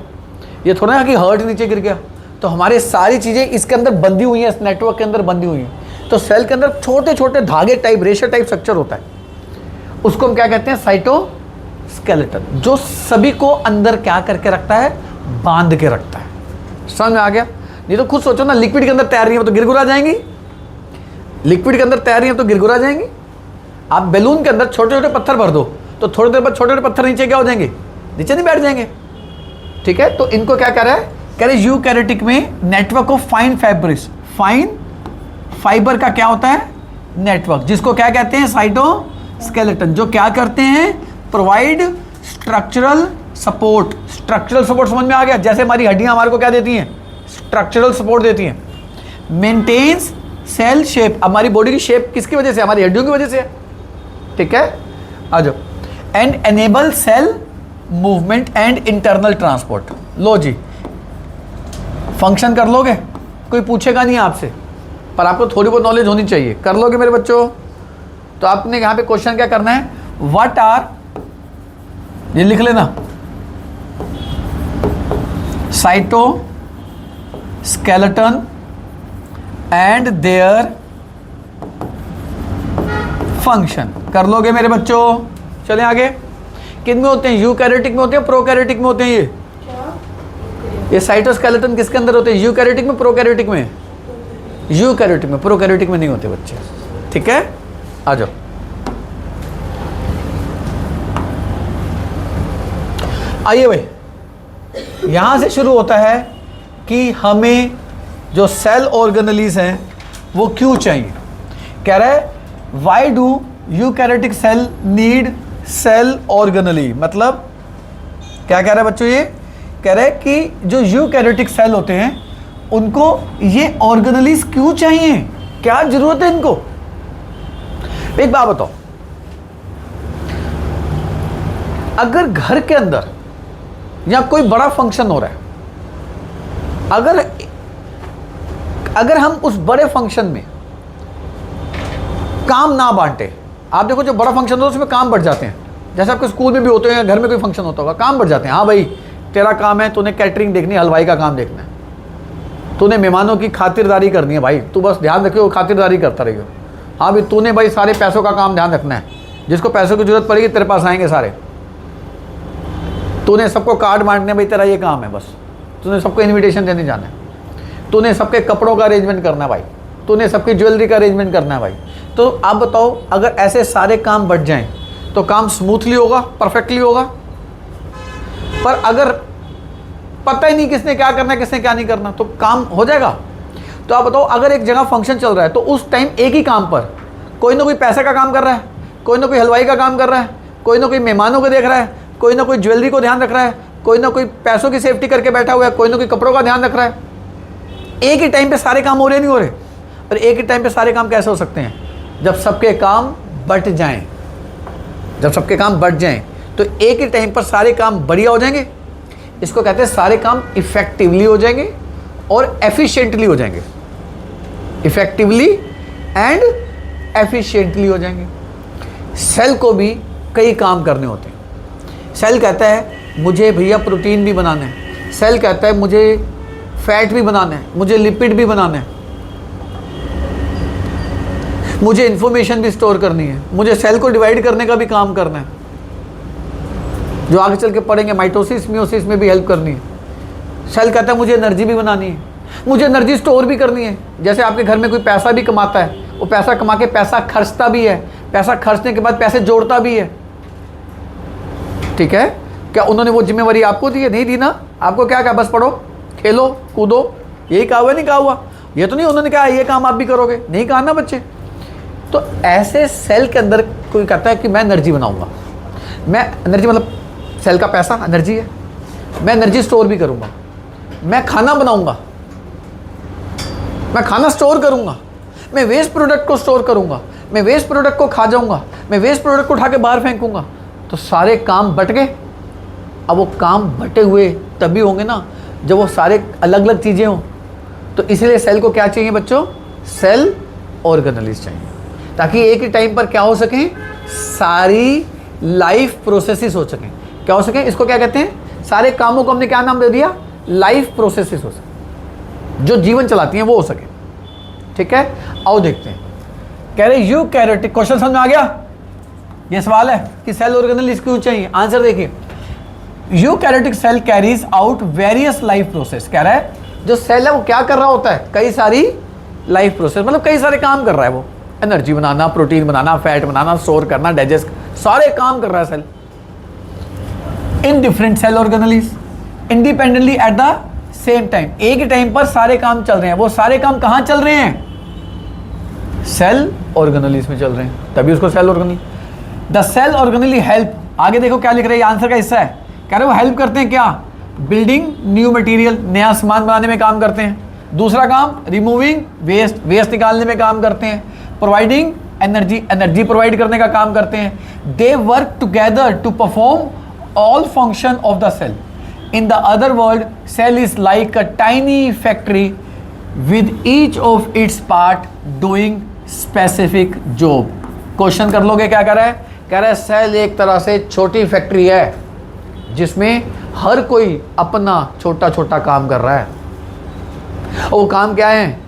ये थोड़ा ना कि हार्ट नीचे गिर गया। तो हमारे सारी चीज़ें इसके अंदर बंधी हुई हैं, इस नेटवर्क के अंदर बंधी हुई हैं। तो सेल के अंदर छोटे छोटे धागे टाइप, रेशा टाइप स्ट्रक्चर होता है, उसको हम क्या कहते हैं? साइटोस्केलेटन, जो सभी को अंदर क्या करके रखता है? बांध के रखता है। समझ में आ गया? नहीं तो खुद सोचो ना, लिक्विड के अंदर तैर रही है तो गिरगुरा जाएंगी। लिक्विड के अंदर तैर रही है तो गिरगुरा जाएंगी। आप बैलून के अंदर छोटे छोटे पत्थर भर दो तो थोड़ी देर बाद छोटे छोटे पत्थर नीचे क्या हो जाएंगे? नीचे नहीं बैठ जाएंगे, ठीक है। तो इनको क्या कह रहा है? कह रहे यूकैरियोटिक में network of fine fibrils, fine fibre का क्या होता है? नेटवर्क, जिसको क्या कहते हैं? साइटोस्केलेटन, जो क्या करते हैं? Provide structural support, structural support समझ में आ गया, जैसे हमारी हड्डियां हमारे को क्या देती हैं, स्ट्रक्चरल सपोर्ट देती हैं। मेंटेन्स सेल शेप, हमारी बॉडी की शेप किसकी वजह से, हमारी हड्डियों की वजह से है, ठीक है, आ जाओ। And enable cell movement and internal transport. लो जी, फंक्शन कर लोगे, कोई पूछेगा नहीं आपसे, पर आपको थोड़ी बहुत नॉलेज होनी चाहिए, कर लोगे मेरे बच्चों। तो आपने यहां पे क्वेश्चन क्या करना है, व्हाट आर, ये लिख लेना, cytoskeleton and their function, कर लोगे मेरे बच्चों। चलें आगे, किन में होते हैं, यूकैरियोटिक में होते हैं, प्रोकैरियोटिक में होते हैं ये साइटोस्केलेटन किसके अंदर होते हैं, यूकैरियोटिक में, प्रोकैरियोटिक में, यूकैरियोटिक में, प्रोकैरियोटिक में नहीं होते बच्चे, ठीक है, आ जाओ। आइए भाई, यहां से शुरू होता है कि हमें जो सेल ऑर्गेनेलीज हैं वो क्यों चाहिए। कह रहा है why do eukaryotic cell need cell organelle, मतलब क्या कह रहा है बच्चों, ये कह रहा है कि जो यूकैरियोटिक सेल होते हैं उनको ये ऑर्गेनेलीज क्यों चाहिए, क्या जरूरत है इनको। एक बात बताओ, अगर घर के अंदर या कोई बड़ा फंक्शन हो रहा है, अगर हम उस बड़े फंक्शन में काम ना बांटे, आप देखो जो बड़ा फंक्शन होता है उसमें काम बढ़ जाते हैं, जैसे आपके स्कूल में भी होते हैं, घर में कोई फंक्शन होता होगा, काम बढ़ जाते हैं। हाँ भाई, तेरा काम है, तूने कैटरिंग देखनी है, हलवाई का काम देखना है, तूने मेहमानों की खातिरदारी करनी है, भाई तू बस ध्यान रखियो, खातिरदारी करता रहियो। हाँ भाई, तूने भाई सारे पैसों का काम ध्यान रखना है, जिसको पैसों की जरूरत पड़ेगी तेरे पास आएंगे सारे, तूने सबको कार्ड बांटने, भाई तेरा ये काम है, बस तूने सबको इन्विटेशन देने जाना है, तूने सबके कपड़ों का अरेंजमेंट करना है भाई, तूने सबकी ज्वेलरी का अरेंजमेंट करना है भाई। तो आप बताओ, अगर ऐसे सारे काम बढ़ जाएं तो काम स्मूथली होगा, परफेक्टली होगा। पर अगर पता ही नहीं किसने क्या करना है, किसने क्या नहीं करना, तो काम हो जाएगा। तो आप बताओ, अगर एक जगह फंक्शन चल रहा है तो उस टाइम एक ही काम पर कोई ना कोई पैसे का काम कर रहा है, कोई ना कोई हलवाई का काम कर रहा है, कोई ना कोई मेहमानों को देख रहा है, कोई ना कोई ज्वेलरी को ध्यान रख रहा है, कोई ना कोई पैसों की सेफ्टी करके बैठा हुआ है, कोई ना कोई कपड़ों का ध्यान रख रहा है। एक ही टाइम पे सारे काम हो रहे नहीं हो रहे। और एक ही टाइम पे सारे काम कैसे हो सकते हैं, जब सबके काम बट जाएं। जब सबके काम बट जाएं तो एक ही टाइम पर सारे काम बढ़िया हो जाएंगे। इसको कहते हैं सारे काम इफेक्टिवली हो जाएंगे और एफिशिएंटली हो जाएंगे, इफेक्टिवली एंड एफिशिएंटली हो जाएंगे। सेल को भी कई काम करने होते हैं। सेल कहता है मुझे भैया प्रोटीन भी बनाना है, सेल कहता है मुझे फैट भी बनाना है, मुझे लिपिड भी बनाना है, मुझे इंफॉर्मेशन भी स्टोर करनी है, मुझे सेल को डिवाइड करने का भी काम करना है, जो आगे चल के पढ़ेंगे माइटोसिस मियोसिस में भी हेल्प करनी है। सेल कहता है मुझे एनर्जी भी बनानी है, मुझे एनर्जी स्टोर भी करनी है। जैसे आपके घर में कोई पैसा भी कमाता है, वो पैसा कमा के पैसा खर्चता भी है, पैसा खर्चने के बाद पैसे जोड़ता भी है, ठीक है। क्या उन्होंने वो जिम्मेवारी आपको दी है? नहीं दी ना। आपको क्या कहा, बस पढ़ो, खेलो, कूदो, यही कहा हुआ, नहीं कहा हुआ। ये तो नहीं उन्होंने कहा ये काम आप भी करोगे, नहीं कहा ना बच्चे। तो ऐसे सेल के अंदर कोई कहता है कि मैं एनर्जी बनाऊंगा, मैं एनर्जी मतलब सेल का पैसा एनर्जी है, मैं एनर्जी स्टोर भी करूंगा, मैं खाना बनाऊंगा, मैं खाना स्टोर करूंगा, मैं वेस्ट प्रोडक्ट को स्टोर करूंगा, मैं वेस्ट प्रोडक्ट को खा जाऊंगा, मैं वेस्ट प्रोडक्ट को उठा के बाहर फेंकूंगा। तो सारे काम बट गए। अब वो काम बटे हुए तभी होंगे ना जब वो सारे अलग अलग चीज़ें हों। तो इसलिए सेल को क्या चाहिए बच्चों, सेल ऑर्गेनेलिज चाहिए, ताकि एक ही टाइम पर क्या हो सके, सारी लाइफ प्रोसेसेस हो सकें। क्या हो सके, इसको क्या कहते हैं, सारे कामों को हमने क्या नाम दे दिया, लाइफ प्रोसेसेस हो सके, जो जीवन चलाती हैं वो हो सके, ठीक है। आओ देखते हैं, कह रहे यूकैरियोटिक, क्वेश्चन समझ में आ गया। ये सवाल है कि सेल ऑर्गेनेलिज क्यों चाहिए। आंसर देखिए, eukaryotic cell carries out various life process. कह रहा है जो सेल है वो क्या कर रहा होता है, कई सारी लाइफ प्रोसेस, मतलब कई सारे काम कर रहा है वो, एनर्जी बनाना, प्रोटीन बनाना, फैट बनाना, स्टोर करना, डाइजेस्ट, सारे काम कर रहा है cell. In different cell organelles independently at the same time, एक ही टाइम पर सारे काम चल रहे हैं। वो सारे काम कहाँ चल रहे हैं, सेल ऑर्गेनेलिज में चल रहे हैं, तभी उसको cell organelle. The cell organelle help, आगे देखो क्या लिख रहे हैं, आंसर का हिस्सा है। कह रहे वो हेल्प करते हैं क्या, बिल्डिंग न्यू मटेरियल, नया सामान बनाने में काम करते हैं। दूसरा काम रिमूविंग वेस्ट, वेस्ट निकालने में काम करते हैं। प्रोवाइडिंग एनर्जी, एनर्जी प्रोवाइड करने का काम करते हैं। They work together to perform all function of the cell. In the other word cell is like a tiny factory with each of its part doing specific job. Question कर लोगे क्या कह रहा है सेल एक तरह से छोटी फैक्ट्री है जिसमें हर कोई अपना छोटा छोटा काम कर रहा है। और वो काम क्या है,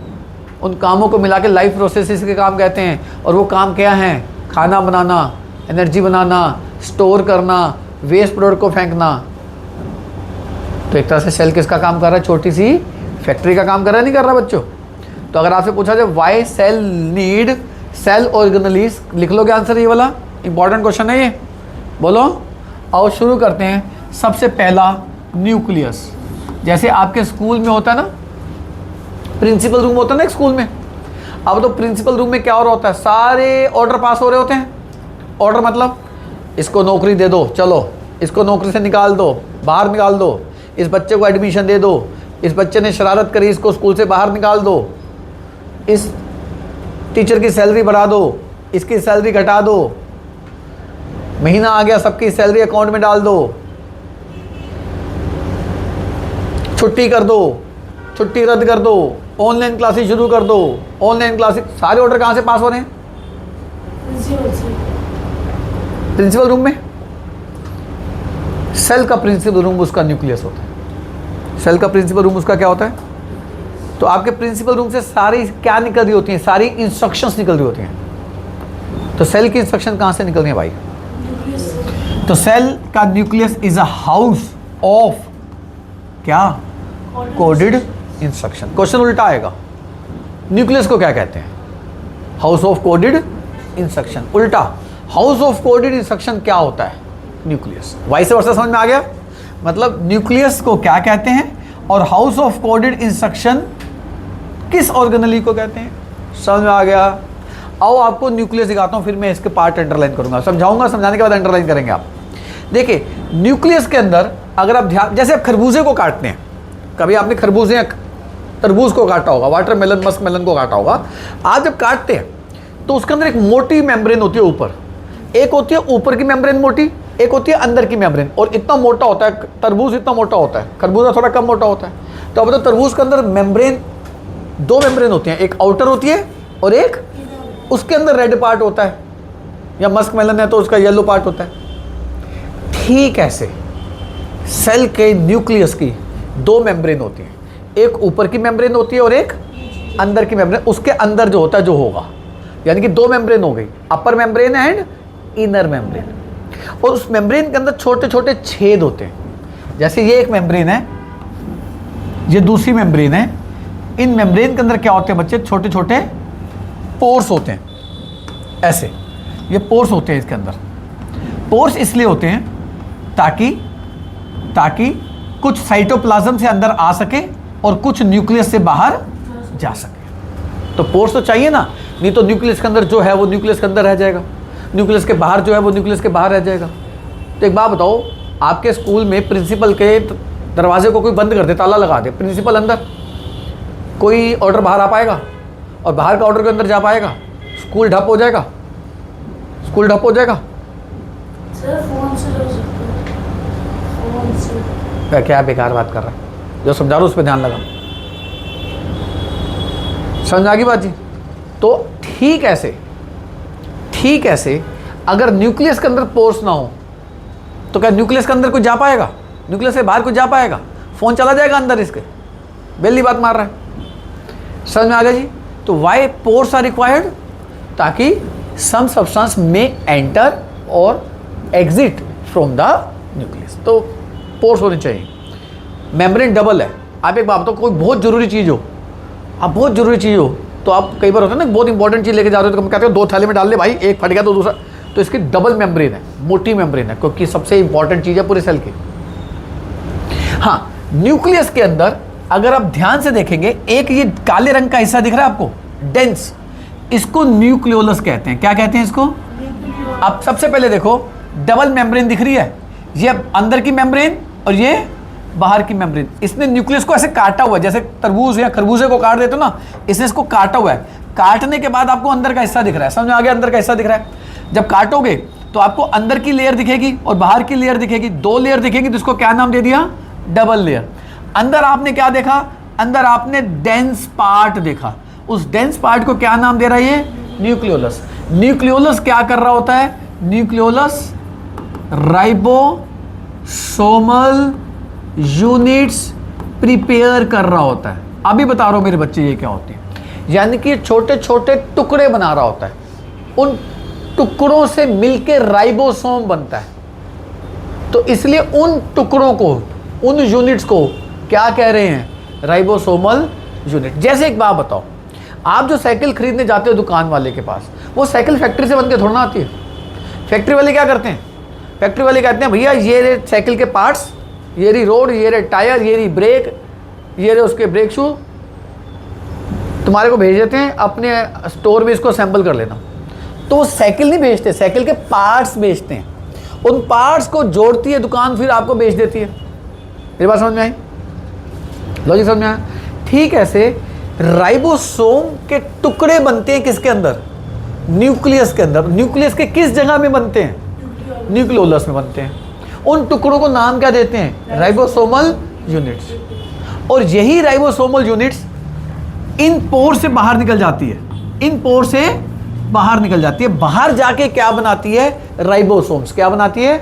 उन कामों को मिला के लाइफ प्रोसेसेस के काम कहते हैं। और वो काम क्या है, खाना बनाना, एनर्जी बनाना, स्टोर करना, वेस्ट प्रोडक्ट को फेंकना। तो एक तरह से सेल किसका काम कर रहा है, छोटी सी फैक्ट्री का काम कर रहा है, नहीं कर रहा बच्चों। तो अगर आपसे पूछा जाए why cell need cell organelles, लिख लोगे आंसर ये वाला, इंपॉर्टेंट क्वेश्चन है ये, बोलो। और शुरू करते हैं। सबसे पहला न्यूक्लियस, जैसे आपके स्कूल में होता है ना, प्रिंसिपल रूम होता है ना एक स्कूल में। अब तो प्रिंसिपल रूम में क्या हो रहा होता है, सारे ऑर्डर पास हो रहे होते हैं। ऑर्डर मतलब इसको नौकरी दे दो, चलो इसको नौकरी से निकाल दो, बाहर निकाल दो, इस बच्चे को एडमिशन दे दो, इस बच्चे ने शरारत करी इसको स्कूल से बाहर निकाल दो, इस टीचर की सैलरी बढ़ा दो, इसकी सैलरी घटा दो, महीना आ गया सबकी सैलरी अकाउंट में डाल दो, छुट्टी कर दो, छुट्टी रद्द कर दो, ऑनलाइन क्लासेस शुरू कर दो, ऑनलाइन क्लासेस। सारे ऑर्डर कहाँ से पास हो रहे हैं, प्रिंसिपल रूम में। सेल का प्रिंसिपल रूम उसका न्यूक्लियस होता है। सेल का प्रिंसिपल रूम उसका क्या होता है, तो आपके प्रिंसिपल रूम से सारी क्या निकल रही होती हैं, सारी इंस्ट्रक्शंस निकल रही होती हैं। तो सेल की इंस्ट्रक्शन कहाँ से निकल रही है भाई, तो सेल का nucleus is a house of क्या, कोडेड इंस्ट्रक्शन। क्वेश्चन उल्टा आएगा, न्यूक्लियस को क्या कहते हैं, हाउस ऑफ कोडेड इंस्ट्रक्शन। उल्टा, हाउस ऑफ कोडेड इंस्ट्रक्शन क्या होता है, न्यूक्लियस। वाइस वर्सा समझ में आ गया, मतलब न्यूक्लियस को क्या कहते हैं और हाउस ऑफ कोडेड इंस्ट्रक्शन किस ऑर्गेनेली को कहते हैं, समझ में आ गया। आओ आपको न्यूक्लियस दिखाता हूँ, फिर मैं इसके पार्ट अंडरलाइन करूंगा, समझाऊंगा, समझाने के बाद अंडरलाइन करेंगे आप। देखिए न्यूक्लियस के अंदर अगर आप ध्यान, जैसे आप खरबूजे को काटते हैं, कभी आपने खरबूजे या तरबूज को काटा होगा, वाटरमेलन, मस्क मेलन को काटा होगा, आज जब काटते हैं तो उसके अंदर एक मोटी मेम्ब्रेन होती है ऊपर, एक होती है ऊपर की मेम्ब्रेन मोटी, एक होती है अंदर की मेम्ब्रेन। और इतना मोटा होता है तरबूज, इतना मोटा होता है, खरबूजा थोड़ा कम मोटा होता है। तो अब तो तरबूज के अंदर मेम्ब्रेन, दो मेम्ब्रेन होती हैं, एक आउटर होती है और एक उसके अंदर रेड पार्ट होता है, या मस्क मेलन है तो उसका येलो पार्ट होता है। ठीक ऐसे सेल के न्यूक्लियस की दो मेम्ब्रेन होती हैं, एक ऊपर की मेम्ब्रेन होती है और एक अंदर की मेम्ब्रेन। उसके अंदर जो होता है जो होगा, यानी कि दो मेम्ब्रेन हो गई, अपर मेम्ब्रेन एंड इनर मेम्ब्रेन। और उस मेम्ब्रेन के अंदर छोटे छोटे छेद होते हैं। जैसे ये एक मेम्ब्रेन है, ये दूसरी मेम्ब्रेन है। इन मेम्ब्रेन के अंदर क्या होते हैं बच्चे, छोटे छोटे पोर्स होते हैं, ऐसे ये पोर्स होते हैं। इसके अंदर पोर्स इसलिए होते हैं ताकि कुछ साइटोप्लाज्म से अंदर आ सके और कुछ न्यूक्लियस से बाहर जा सके। तो पोर्स तो चाहिए ना, नहीं तो न्यूक्लियस के अंदर जो है वो न्यूक्लियस के अंदर रह जाएगा, न्यूक्लियस के बाहर जो है वो न्यूक्लियस के बाहर रह जाएगा। तो एक बात बताओ, आपके स्कूल में प्रिंसिपल के दरवाजे को कोई बंद कर दे, ताला लगा दे, प्रिंसिपल अंदर, कोई ऑर्डर बाहर आ पाएगा और बाहर का ऑर्डर के अंदर जा पाएगा, स्कूल ठप हो जाएगा, स्कूल ठप हो जाएगा। सर फोन से हो सकता है, फोन से। क्या बेकार बात कर रहा है, जो समझा रहा हूँ उस पर ध्यान लगा, समझ आ गई बात जी। तो ठीक ऐसे अगर न्यूक्लियस के अंदर पोर्स ना हो तो क्या न्यूक्लियस के अंदर कुछ जा पाएगा, न्यूक्लियस से बाहर कुछ जा पाएगा, फोन चला जाएगा अंदर इसके, बेली बात मार रहा है। समझ में आ गया जी। तो वाई पोर्स आर रिक्वायर्ड, ताकि सम सब्सटेंस में एंटर और एग्जिट फ्रॉम द न्यूक्लियस। तो पोर्स होने चाहिए। मेम्ब्रेन डबल है। आप एक बात बताओ, कोई बहुत जरूरी चीज़ हो, आप बहुत जरूरी चीज़ हो तो आप कई बार होता है ना, बहुत इंपॉर्टेंट चीज़ लेके जा रहे हो तो कहते हो दो थैले में डाल ले भाई, एक फट गया तो दूसरा, तो इसकी डबल मेम्ब्रेन है, मोटी मेम्ब्रेन है, क्योंकि सबसे इंपॉर्टेंट चीज़ है पूरे सेल की। हाँ, न्यूक्लियस के अंदर अगर आप ध्यान से देखेंगे, एक ये काले रंग का हिस्सा दिख रहा है आपको, डेंस, इसको न्यूक्लियोलस कहते हैं। क्या कहते हैं इसको? अब सबसे पहले देखो, डबल मेम्ब्रेन दिख रही है, ये अंदर की मेम्ब्रेन और ये बाहर की मेम्ब्रेन। इसने न्यूक्लियस को ऐसे काटा हुआ है, जैसे तरबूज या खरबूजे को काट देते हो ना, इसने इसको काटा हुआ है। काटने के बाद आपको अंदर का हिस्सा दिख रहा है, समझ में आ गया? अंदर का हिस्सा दिख रहा है। जब काटोगे तो आपको अंदर की लेयर दिखेगी और बाहर की लेयर दिखेगी, दो लेयर दिखेगी, जिसको क्या नाम दे दिया? Double layer. अंदर आपने क्या देखा? अंदर आपने डेंस पार्ट देखा। उस डेंस पार्ट को क्या नाम दे रहा है? ये न्यूक्लियोलस। न्यूक्लियोलस क्या कर रहा होता है? न्यूक्लियोलस राइबोसोमल यूनिट्स प्रिपेयर कर रहा होता है। अभी बता रहा हूं मेरे बच्चे ये क्या होती है, यानी कि छोटे छोटे टुकड़े बना रहा होता है। उन टुकड़ों से मिलकर राइबोसोम बनता है। तो इसलिए उन टुकड़ों को, उन यूनिट्स को क्या कह रहे हैं? Ribosomal unit. जैसे एक बात बताओ, आप जो साइकिल खरीदने जाते हो दुकान वाले के पास, वो साइकिल फैक्ट्री से बनकर थोड़ा ना आती है। फैक्ट्री वाले क्या करते हैं? फैक्ट्री वाले कहते हैं भैया ये रहे साइकिल के पार्ट्स, ये रही रोड, ये रहे टायर, ये रही ब्रेक, ये रहे उसके ब्रेक शू, तुम्हारे को भेज देते हैं, अपने स्टोर में इसको असेंबल कर लेना। तो वो साइकिल नहीं बेचते, साइकिल के पार्ट्स बेचते हैं। उन पार्ट्स को जोड़ती है दुकान, फिर आपको बेच देती है। मेरी बात समझ में आई? लॉजिक समझ में आया? ठीक ऐसे राइबोसोम के टुकड़े बनते हैं किसके अंदर? न्यूक्लियस के अंदर। न्यूक्लियस के किस जगह में बनते हैं? न्यूक्लियोलस में बनते हैं। उन टुकड़ों को नाम क्या देते हैं? Ribosomal units. और यही राइबोसोमल यूनिट्स इन पोर से बाहर निकल जाती है, इन पोर से बाहर निकल जाती है। बाहर जाके क्या बनाती है? राइबोसोम्स। क्या बनाती है?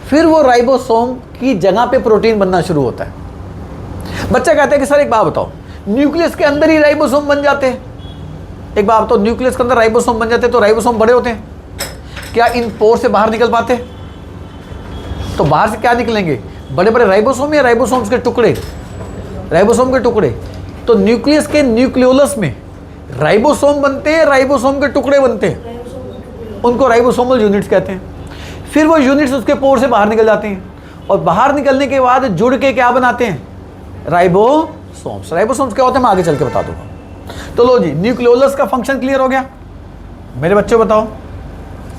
फिर वो राइबोसोम की जगह पे प्रोटीन बनना शुरू होता है। बच्चा कहता है कि सर एक बात बताओ, न्यूक्लियस के अंदर ही राइबोसोम बन जाते हैं। एक बात बताओ, न्यूक्लियस के अंदर राइबोसोम बन जाते हैं तो राइबोसोम बड़े होते हैं, क्या इन पोर से बाहर निकल पाते? तो बाहर से क्या निकलेंगे? बड़े बड़े राइबोसोम या राइबोसोम्स के टुकड़े? राइबोसोम के टुकड़े। तो न्यूक्लियस के न्यूक्लियोलस में राइबोसोम बनते हैं, राइबोसोम के टुकड़े बनते हैं, उनको राइबोसोमल यूनिट्स कहते हैं। फिर वो यूनिट्स उसके पोर से बाहर निकल जाते हैं और बाहर निकलने के बाद जुड़ के क्या बनाते हैं? राइबोसोम्स। राइबोसोम्स क्या होते हैं मैं आगे चल के बता दूंगा। तो लो जी, न्यूक्लियोलस का फंक्शन क्लियर हो गया। मेरे बच्चों बताओ,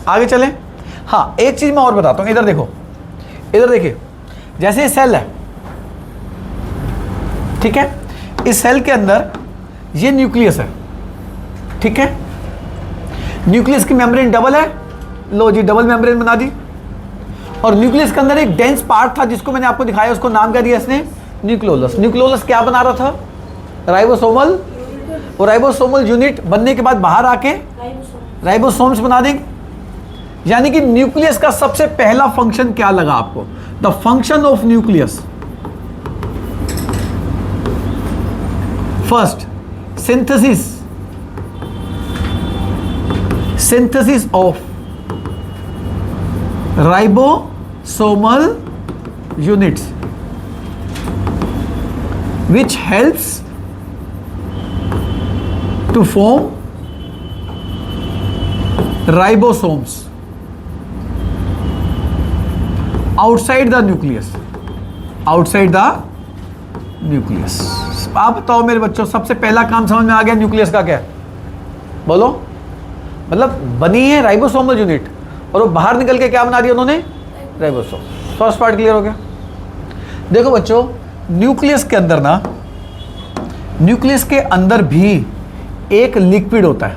आगे चलें। हाँ, एक चीज मैं और बताता हूं। इधर देखो, इधर देखिए, जैसे ये सेल है, ठीक है, इस सेल के अंदर ये न्यूक्लियस है, ठीक है। न्यूक्लियस की मेम्ब्रेन डबल है, लो जी डबल मेम्ब्रेन बना दी। और न्यूक्लियस के अंदर एक डेंस पार्ट था जिसको मैंने आपको दिखाया, उसको नाम क्या दिया इसने? न्यूक्लियोलस। न्यूक्लियोलस क्या बना रहा था? राइबोसोमल। और राइबोसोमल यूनिट बनने के बाद बाहर आके राइबोसोम्स बना देंगे। यानी कि न्यूक्लियस का सबसे पहला फंक्शन क्या लगा आपको? The function of nucleus, first synthesis of ribosomal units which helps to form ribosomes outside the nucleus, outside the nucleus। आप बताओ मेरे बच्चों, सबसे पहला काम समझ में आ गया न्यूक्लियस का क्या है? बोलो। मतलब बनी है राइबोसोमल यूनिट और वो बाहर निकल के क्या बना दिया उन्होंने? राइबोसोम। फर्स्ट पार्ट क्लियर हो गया। देखो बच्चों, न्यूक्लियस के अंदर ना, न्यूक्लियस के अंदर भी एक लिक्विड होता है।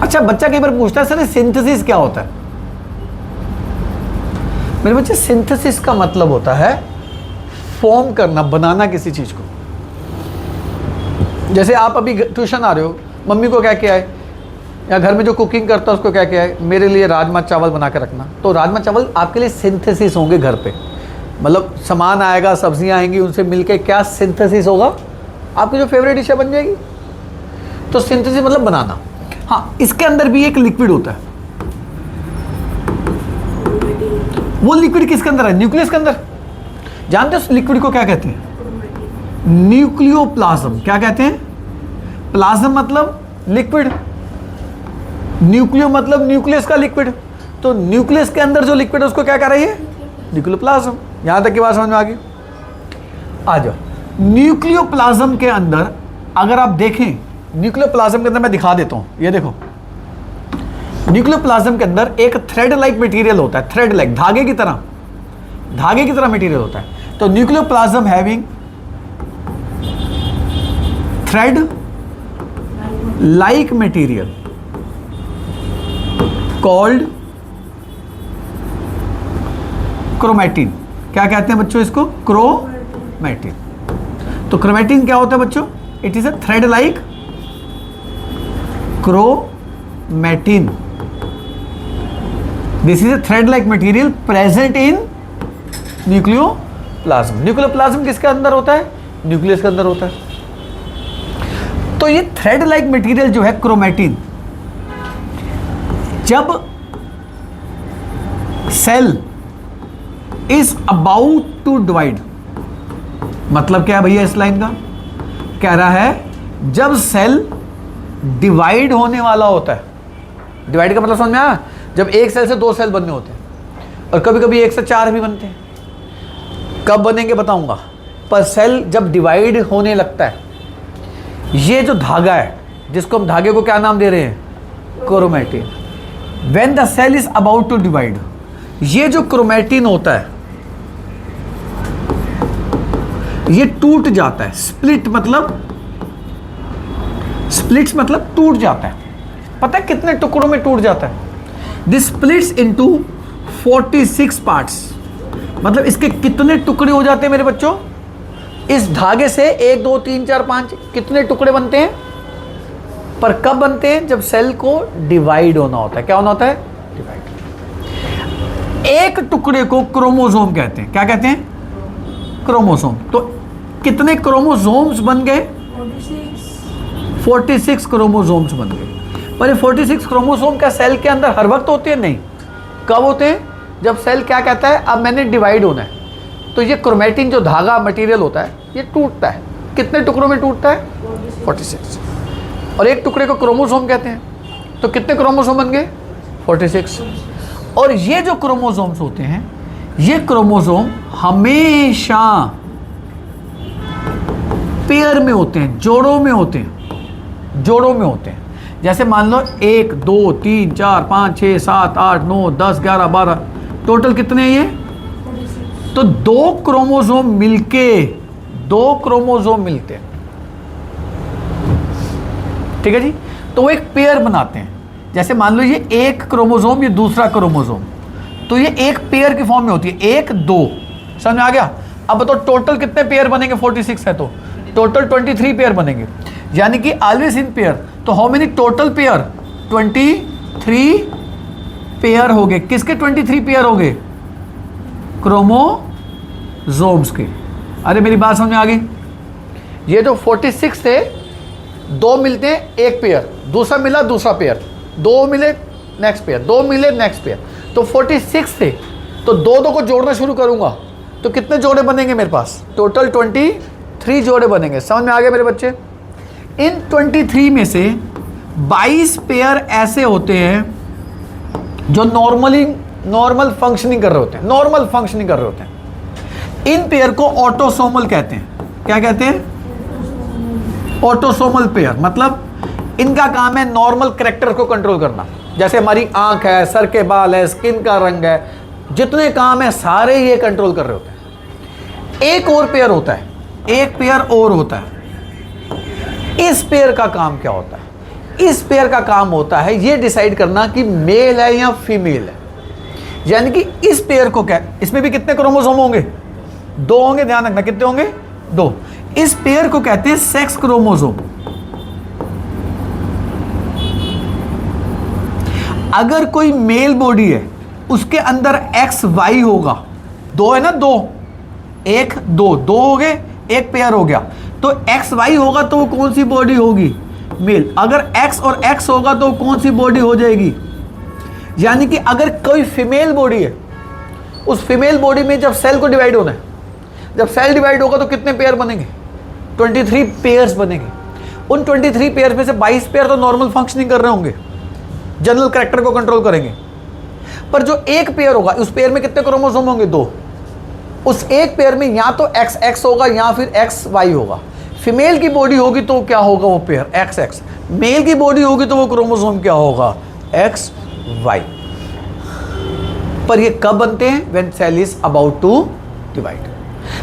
अच्छा, बच्चा कई बार पूछता है सर सिंथेसिस क्या होता है? मेरे बच्चे, सिंथेसिस का मतलब होता है फॉर्म करना, बनाना किसी चीज को। जैसे आप अभी ट्यूशन आ रहे हो, मम्मी को कह के आए, या घर में जो कुकिंग करता है उसको कह के आए मेरे लिए राजमा चावल बना के रखना, तो राजमा चावल आपके लिए सिंथेसिस होंगे घर पे। मतलब सामान आएगा, सब्जियां आएंगी, उनसे मिलके क्या सिंथेसिस होगा? आपकी जो फेवरेट डिश बन जाएगी। तो सिंथेसिस मतलब बनाना। हाँ, इसके अंदर भी एक लिक्विड होता है। वो लिक्विड किसके अंदर है? न्यूक्लियस के अंदर। जानते हो उस लिक्विड को क्या कहते हैं? न्यूक्लियोप्लाज्म। क्या कहते हैं? प्लाज्म मतलब लिक्विड, न्यूक्लियो मतलब न्यूक्लियस का लिक्विड। तो न्यूक्लियस के अंदर जो लिक्विड है उसको क्या कह रही है? न्यूक्लियोप्लाज्म। यहां तक की बात समझ में आ गई? आ जाओ। न्यूक्लियोप्लाज्म के अंदर अगर आप देखें, न्यूक्लियोप्लाज्म के अंदर मैं दिखा देता हूं, ये देखो, न्यूक्लियोप्लाज्म के अंदर एक थ्रेड लाइक मटेरियल होता है, थ्रेड लाइक, धागे की तरह मटेरियल होता है। तो nucleoplasm having thread like material called chromatin. क्या कहते हैं बच्चों इसको? क्रोमैटिन। तो क्रोमैटिन क्या होता है बच्चों? It is a thread like chromatin. This is a thread like material present in nucleoplasm. Nucleoplasm किसके अंदर होता है? न्यूक्लियस के अंदर होता है। तो ये थ्रेड लाइक मटेरियल जो है क्रोमैटिन, जब cell is about to divide, मतलब क्या है भैया इस लाइन का? कह रहा है जब सेल डिवाइड होने वाला होता है, डिवाइड का मतलब समझ में आया? जब एक सेल से 2 सेल बनने होते हैं, और कभी कभी 1 से 4 भी बनते हैं। कब बनेंगे बताऊंगा, पर सेल जब डिवाइड होने लगता है, ये जो धागा है, जिसको हम धागे को क्या नाम दे रहे हैं? Chromatin. When the cell is about to divide, ये जो क्रोमैटिन होता है ये टूट जाता है। स्प्लिट्स मतलब टूट जाता है। पता है कितने टुकड़ों में टूट जाता है? This splits into 46 parts. मतलब इसके कितने टुकड़े हो जाते हैं मेरे बच्चों? इस धागे से 1 2 3 4 5 कितने टुकड़े बनते हैं? पर कब बनते हैं? जब सेल को डिवाइड होना होता है। क्या होना होता है? डिवाइड। एक टुकड़े को क्रोमोसोम कहते हैं। क्या कहते हैं? क्रोमोसोम। तो कितने क्रोमोसोम्स बन गए? 46 क्रोमोसोम्स बन गए। पर ये 46 क्रोमोसोम क्या सेल के अंदर हर वक्त होते हैं? नहीं। कब होते हैं? जब सेल क्या कहता है अब मैंने डिवाइड होना है, तो ये क्रोमैटिन जो धागा मटेरियल होता है ये टूटता है। कितने टुकड़ों में टूटता है? 46। और एक टुकड़े को क्रोमोसोम कहते हैं। तो कितने क्रोमोसोम बन गए? 46। और ये जो क्रोमोसोम्स होते हैं, ये क्रोमोसोम हमेशा पेयर में होते हैं, जोड़ों में होते हैं। जैसे मान लो 1 2 3 4 5 6 7 8 9 10 11 12, टोटल कितने हैं ये? तो 2 क्रोमोसोम मिलते हैं। ठीक है जी। तो वो एक पेयर बनाते हैं। जैसे मान लो ये एक क्रोमोसोम, ये दूसरा क्रोमोसोम, तो ये एक पेयर की फॉर्म में होती है। 1 2, समझ में आ गया? अब बताओ टोटल कितने पेयर बनेंगे? 46 है तो टोटल 23 पेयर बनेंगे, यानी कि ऑलवेज इन पेयर। तो how many total pair? 23 pair हो गए। किसके 23 पेयर हो गए? क्रोमोसोम्स के। अरे मेरी बात समझ में आ गई? ये जो 46 थे, 2 मिलते हैं एक पेयर, दूसरा मिला दूसरा पेयर, 2 मिले नेक्स्ट पेयर, 2 मिले नेक्स्ट पेयर। तो 46 थे, तो 2 को जोड़ना शुरू करूंगा तो कितने जोड़े बनेंगे मेरे पास? टोटल 23 जोड़े बनेंगे। समझ में आ गया मेरे बच्चे? इन 23 में से 22 पेयर ऐसे होते हैं जो नॉर्मल फंक्शनिंग कर रहे होते हैं। इन पेयर को ऑटोसोमल कहते हैं। क्या कहते हैं? Autosomal pair. मतलब इनका काम है नॉर्मल कैरेक्टर को कंट्रोल करना। जैसे हमारी आंख है, सर के बाल है, स्किन का रंग है, जितने काम है सारे ये कंट्रोल कर रहे होते हैं। एक और पेयर होता है, एक पेयर और होता है। इस पेयर का काम क्या होता है? इस पेयर का काम होता है ये डिसाइड करना कि मेल है या फीमेल है। यानी कि इस पेयर को क्या, इसमें भी कितने क्रोमोसोम होंगे? 2 होंगे। ध्यान रखना कितने होंगे? 2। इस पेयर को कहते हैं सेक्स क्रोमोसोम। अगर कोई मेल बॉडी है उसके अंदर XY होगा, 2 है ना, 2 1 2 2 हो गए, एक पेयर हो गया। तो XY होगा तो वो कौन सी बॉडी होगी? मेल। अगर X और X होगा तो कौन सी बॉडी हो जाएगी? यानी कि अगर कोई फीमेल बॉडी है, उस फीमेल बॉडी में जब सेल को डिवाइड होना है, जब सेल डिवाइड होगा तो कितने पेयर बनेंगे? 23 पेयर्स बनेंगे। उन 23 पेयर में से 22 पेयर तो नॉर्मल फंक्शनिंग कर रहे होंगे, जनरल कैरेक्टर को कंट्रोल करेंगे। पर जो एक पेयर होगा, उस पेयर में कितने क्रोमोसोम होंगे? 2। उस एक पेयर में या तो XX होगा या फिर XY होगा। फीमेल की बॉडी होगी तो क्या होगा? वो पेयर XX। मेल की बॉडी होगी तो वो क्रोमोसोम क्या होगा? XY Y. पर ये कब बनते हैं? When cell is about to divide.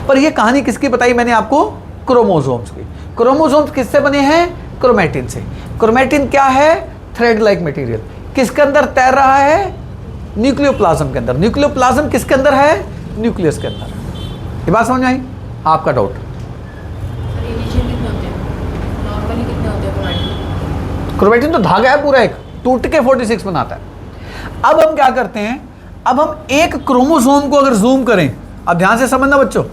पर ये कहानी किसकी बताई मैंने आपको? क्रोमोसोम्स की। क्रोमोसोम्स किससे बने हैं? क्रोमैटिन से। क्रोमैटिन क्या है? Thread like material. किसके अंदर तैर रहा है? न्यूक्लियोप्लाज्म के अंदर। न्यूक्लियोप्लाज्म किसके अंदर है? न्यूक्लियस के अंदर। ये बात समझ में आई? आपका डाउट? क्रोमैटिन तो धागा है पूरा, एक टूट के 46 बनाता है। अब हम क्या करते हैं? अब हम एक क्रोमोसोम को अगर जूम करें, अब ध्यान से समझना बच्चों,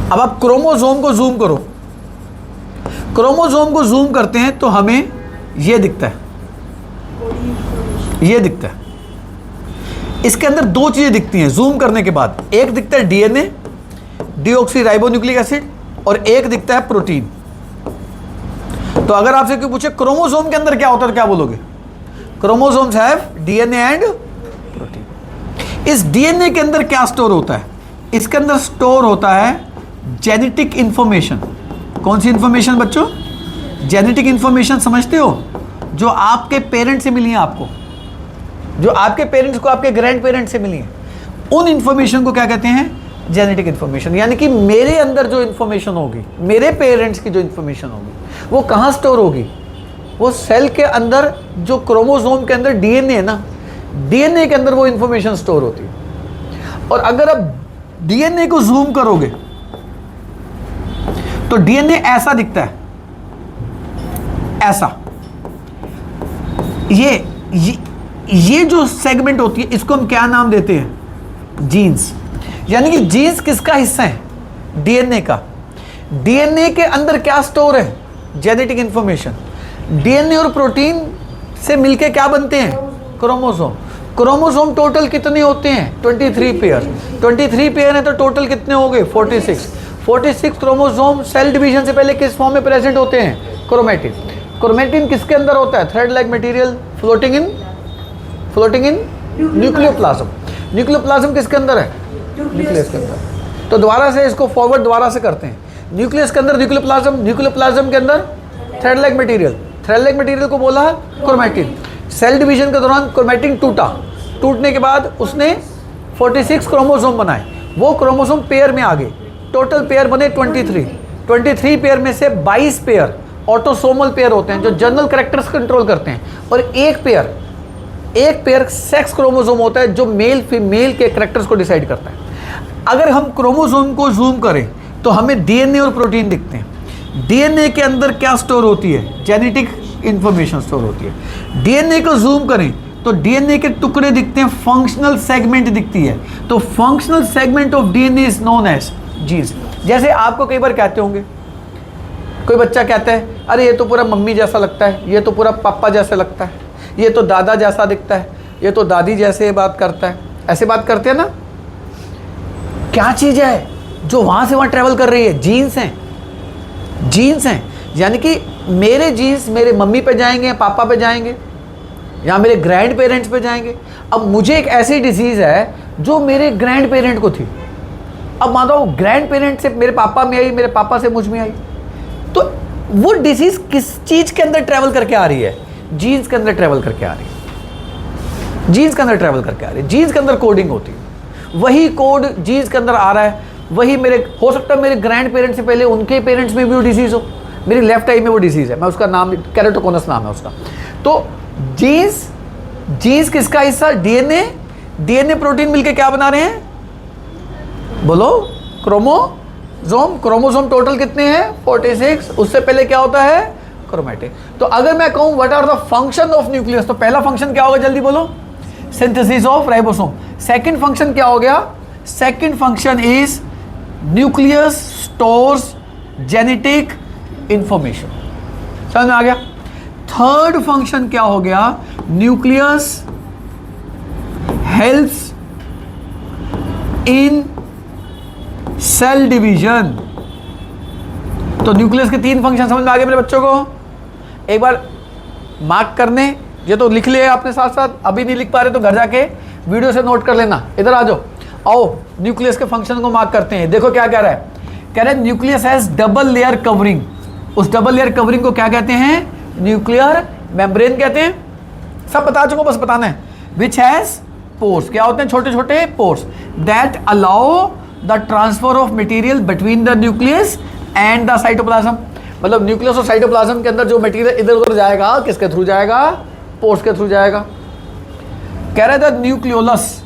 अब आप क्रोमोसोम को जूम करो। क्रोमोसोम को जूम करते हैं तो हमें यह दिखता है, यह दिखता है। इसके अंदर दो चीजें दिखती हैं जूम करने के बाद। एक दिखता है डीएनए, डीऑक्सीराइबोन्यूक्लिक एसिड, और एक दिखता है प्रोटीन। तो अगर आपसे कोई पूछे क्रोमोसोम के अंदर क्या होता है तो क्या बोलोगे? Chromosomes have DNA and protein. इस डीएनए के अंदर क्या स्टोर होता है? इसके अंदर स्टोर होता है जेनेटिक इंफॉर्मेशन। कौन सी इंफॉर्मेशन बच्चों? जेनेटिक इंफॉर्मेशन समझते हो? जो आपके पेरेंट्स से मिली है आपको, जो आपके पेरेंट्स को आपके ग्रैंड पेरेंट्स से मिली है, उन इंफॉर्मेशन को क्या कहते हैं? Genetic information. यानी कि मेरे अंदर जो इंफॉर्मेशन होगी, मेरे पेरेंट्स की जो इंफॉर्मेशन होगी, वो कहाँ स्टोर होगी? वो सेल के अंदर, जो क्रोमोसोम के अंदर डीएनए है ना, डीएनए के अंदर वो इंफॉर्मेशन स्टोर होती है। और अगर आप डीएनए को जूम करोगे तो डीएनए ऐसा दिखता है, ऐसा। ये जो सेगमेंट होती है, इसको हम क्या नाम देते हैं? जीन्स। यानी कि जीन्स किसका हिस्सा है? डीएनए का। डीएनए के अंदर क्या स्टोर है? Genetic information. डीएनए और प्रोटीन से मिलके क्या बनते हैं? क्रोमोसोम। क्रोमोसोम टोटल कितने होते हैं? 23 पेयर। 23 पेयर है तो टोटल कितने हो गए? 46। 46 क्रोमोसोम सेल डिवीजन से पहले किस फॉर्म में प्रेजेंट होते हैं? क्रोमैटिन। क्रोमैटिन किसके अंदर होता है? Thread like material floating in nucleoplasm. Nucleoplasm किसके अंदर है? न्यूक्लियस के अंदर। तो दोबारा से इसको फॉरवर्ड दोबारा से करते हैं। न्यूक्लियस के अंदर न्यूक्लियोप्लाज्म, न्यूक्लियोप्लाज्म के अंदर thread like material. Thread like material को बोला है क्रोमैटिन। सेल डिवीजन के दौरान क्रोमैटिन टूटा, टूटने के बाद उसने 46 क्रोमोसोम बनाए। वो क्रोमोसोम पेयर में आ गए। टोटल पेयर बने 23। 23 पेयर में से 22 पेयर ऑटोसोमल पेयर होते हैं, जो जनरल कैरेक्टर्स कंट्रोल करते हैं, और एक पेयर सेक्स क्रोमोसोम होता है, जो मेल फीमेल के कैरेक्टर्स को डिसाइड करता है। अगर हम क्रोमोसोम को जूम करें तो हमें डीएनए और प्रोटीन दिखते हैं। डीएनए के अंदर क्या स्टोर होती है? जेनेटिक इंफॉर्मेशन स्टोर होती है। डीएनए को जूम करें तो डीएनए के टुकड़े दिखते हैं, फंक्शनल सेगमेंट दिखती है। तो functional segment of DNA is known as genes. जैसे आपको कई बार कहते होंगे, कोई बच्चा कहता है, अरे ये तो पूरा मम्मी जैसा लगता है, ये तो पूरा पापा जैसा लगता है, ये तो दादा जैसा दिखता है, ये तो दादी जैसे बात करता है। ऐसे बात करते हैं ना? क्या चीज़ है जो वहाँ से वहाँ ट्रैवल कर रही है? जीन्स हैं। जीन्स हैं, यानी कि मेरे जीन्स मेरे मम्मी पे जाएंगे, पापा पे जाएंगे, या मेरे ग्रैंड पेरेंट्स पे जाएंगे। अब मुझे एक ऐसी डिजीज़ है जो मेरे ग्रैंड पेरेंट को थी, अब मान लो ग्रैंड पेरेंट से मेरे पापा में आई, मेरे पापा से मुझ में आई, तो वो डिजीज़ किस चीज़ के अंदर ट्रैवल करके आ रही है? जीन्स के अंदर ट्रैवल करके आ रही है। जीन्स के अंदर ट्रैवल करके आ रही है। जीन्स के अंदर कोडिंग होती है, वही कोड जीन्स के अंदर आ रहा है। वही मेरे, हो सकता है मेरे ग्रैंड पेरेंट्स से पहले उनके पेरेंट्स में भी वो डिजीज़ हो। मेरी लेफ्ट आई में वो डिजीज़ है, मैं उसका नाम, केराटोकोनस नाम है उसका। तो जीन्स किसका हिस्सा? डीएनए प्रोटीन मिलके क्या बना रहे हैं? बोलो, क्रोमोसोम। क्रोमोसोम टोटल कितने हैं? 46। उससे पहले क्या होता है? क्रोमैटिन। तो अगर मैं कहूं what are the function of nucleus, तो पहला फंक्शन क्या होगा? जल्दी बोलो। Synthesis of ribosome. Second function क्या हो गया? Second function is nucleus stores genetic information. समझ में आ गया? थर्ड फंक्शन क्या हो गया? Nucleus helps in cell division. तो न्यूक्लियस के 3 फंक्शन समझ में आ गए मेरे बच्चों को? एक बार मार्क करने, ये तो लिख लिया आपने साथ साथ, अभी नहीं लिख पा रहे तो घर जाके वीडियो से नोट कर लेना। इधर आ जाओ, आओ न्यूक्लियस के फंक्शन को मार्क करते हैं। देखो क्या कह रहा है? कह रहा है nucleus has double layer covering. उस डबल लेयर कवरिंग को क्या कहते हैं? न्यूक्लियर मेम्ब्रेन कहते हैं। सब बता चुका, बस बताना है। विच हैज पोर्स, क्या होते हैं? छोटे छोटे pores that allow the transfer of material between the nucleus and the cytoplasm. मतलब न्यूक्लियस और साइटोप्लाज्म के अंदर जो मटेरियल इधर उधर जाएगा, किसके थ्रू जाएगा? पोर्स के थ्रू जाएगा। कह रहे थे nucleolus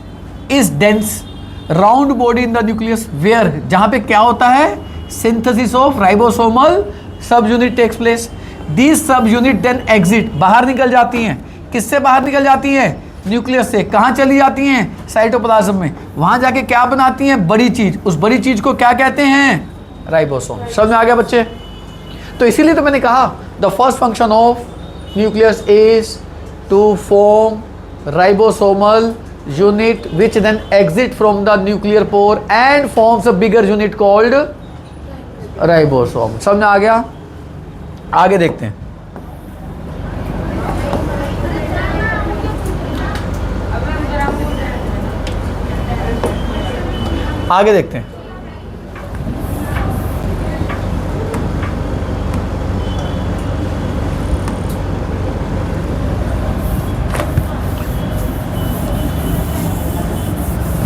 is dense round body in the nucleus where, जहां पे क्या होता है? Synthesis of ribosomal subunit takes place. These subunit then exit, बाहर निकल जाती हैं। किससे बाहर निकल जाती हैं? न्यूक्लियस से। कहाँ चली जाती हैं? साइटोप्लाज्म में। वहां जाके क्या बनाती हैं? बड़ी चीज। उस बड़ी चीज को क्या कहते हैं? राइबोसोम। समझ में आ गया बच्चे? तो इसीलिए तो मैंने कहा the first function of nucleus is to form ribosomal unit which then exit from the nuclear pore and forms a bigger unit called ribosome। समझ में आ गया? आगे देखते हैं। आगे देखते हैं।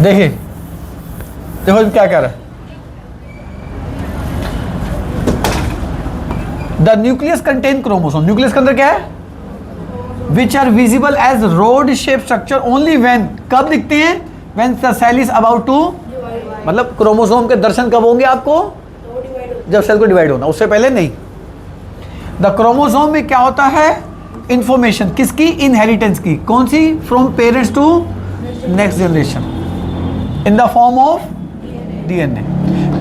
देखिए, देखो क्या कह रहा है। The nucleus contain chromosome. Nucleus के अंदर क्या है? Which are visible as rod shape structure only when, कब दिखते हैं? When the cell is about to, मतलब क्रोमोसोम के दर्शन कब होंगे आपको? जब सेल को डिवाइड होना, उससे पहले नहीं। द क्रोमोसोम में क्या होता है? इंफॉर्मेशन किसकी? इनहेरिटेंस की। कौन सी? From parents to next generation in the form of DNA।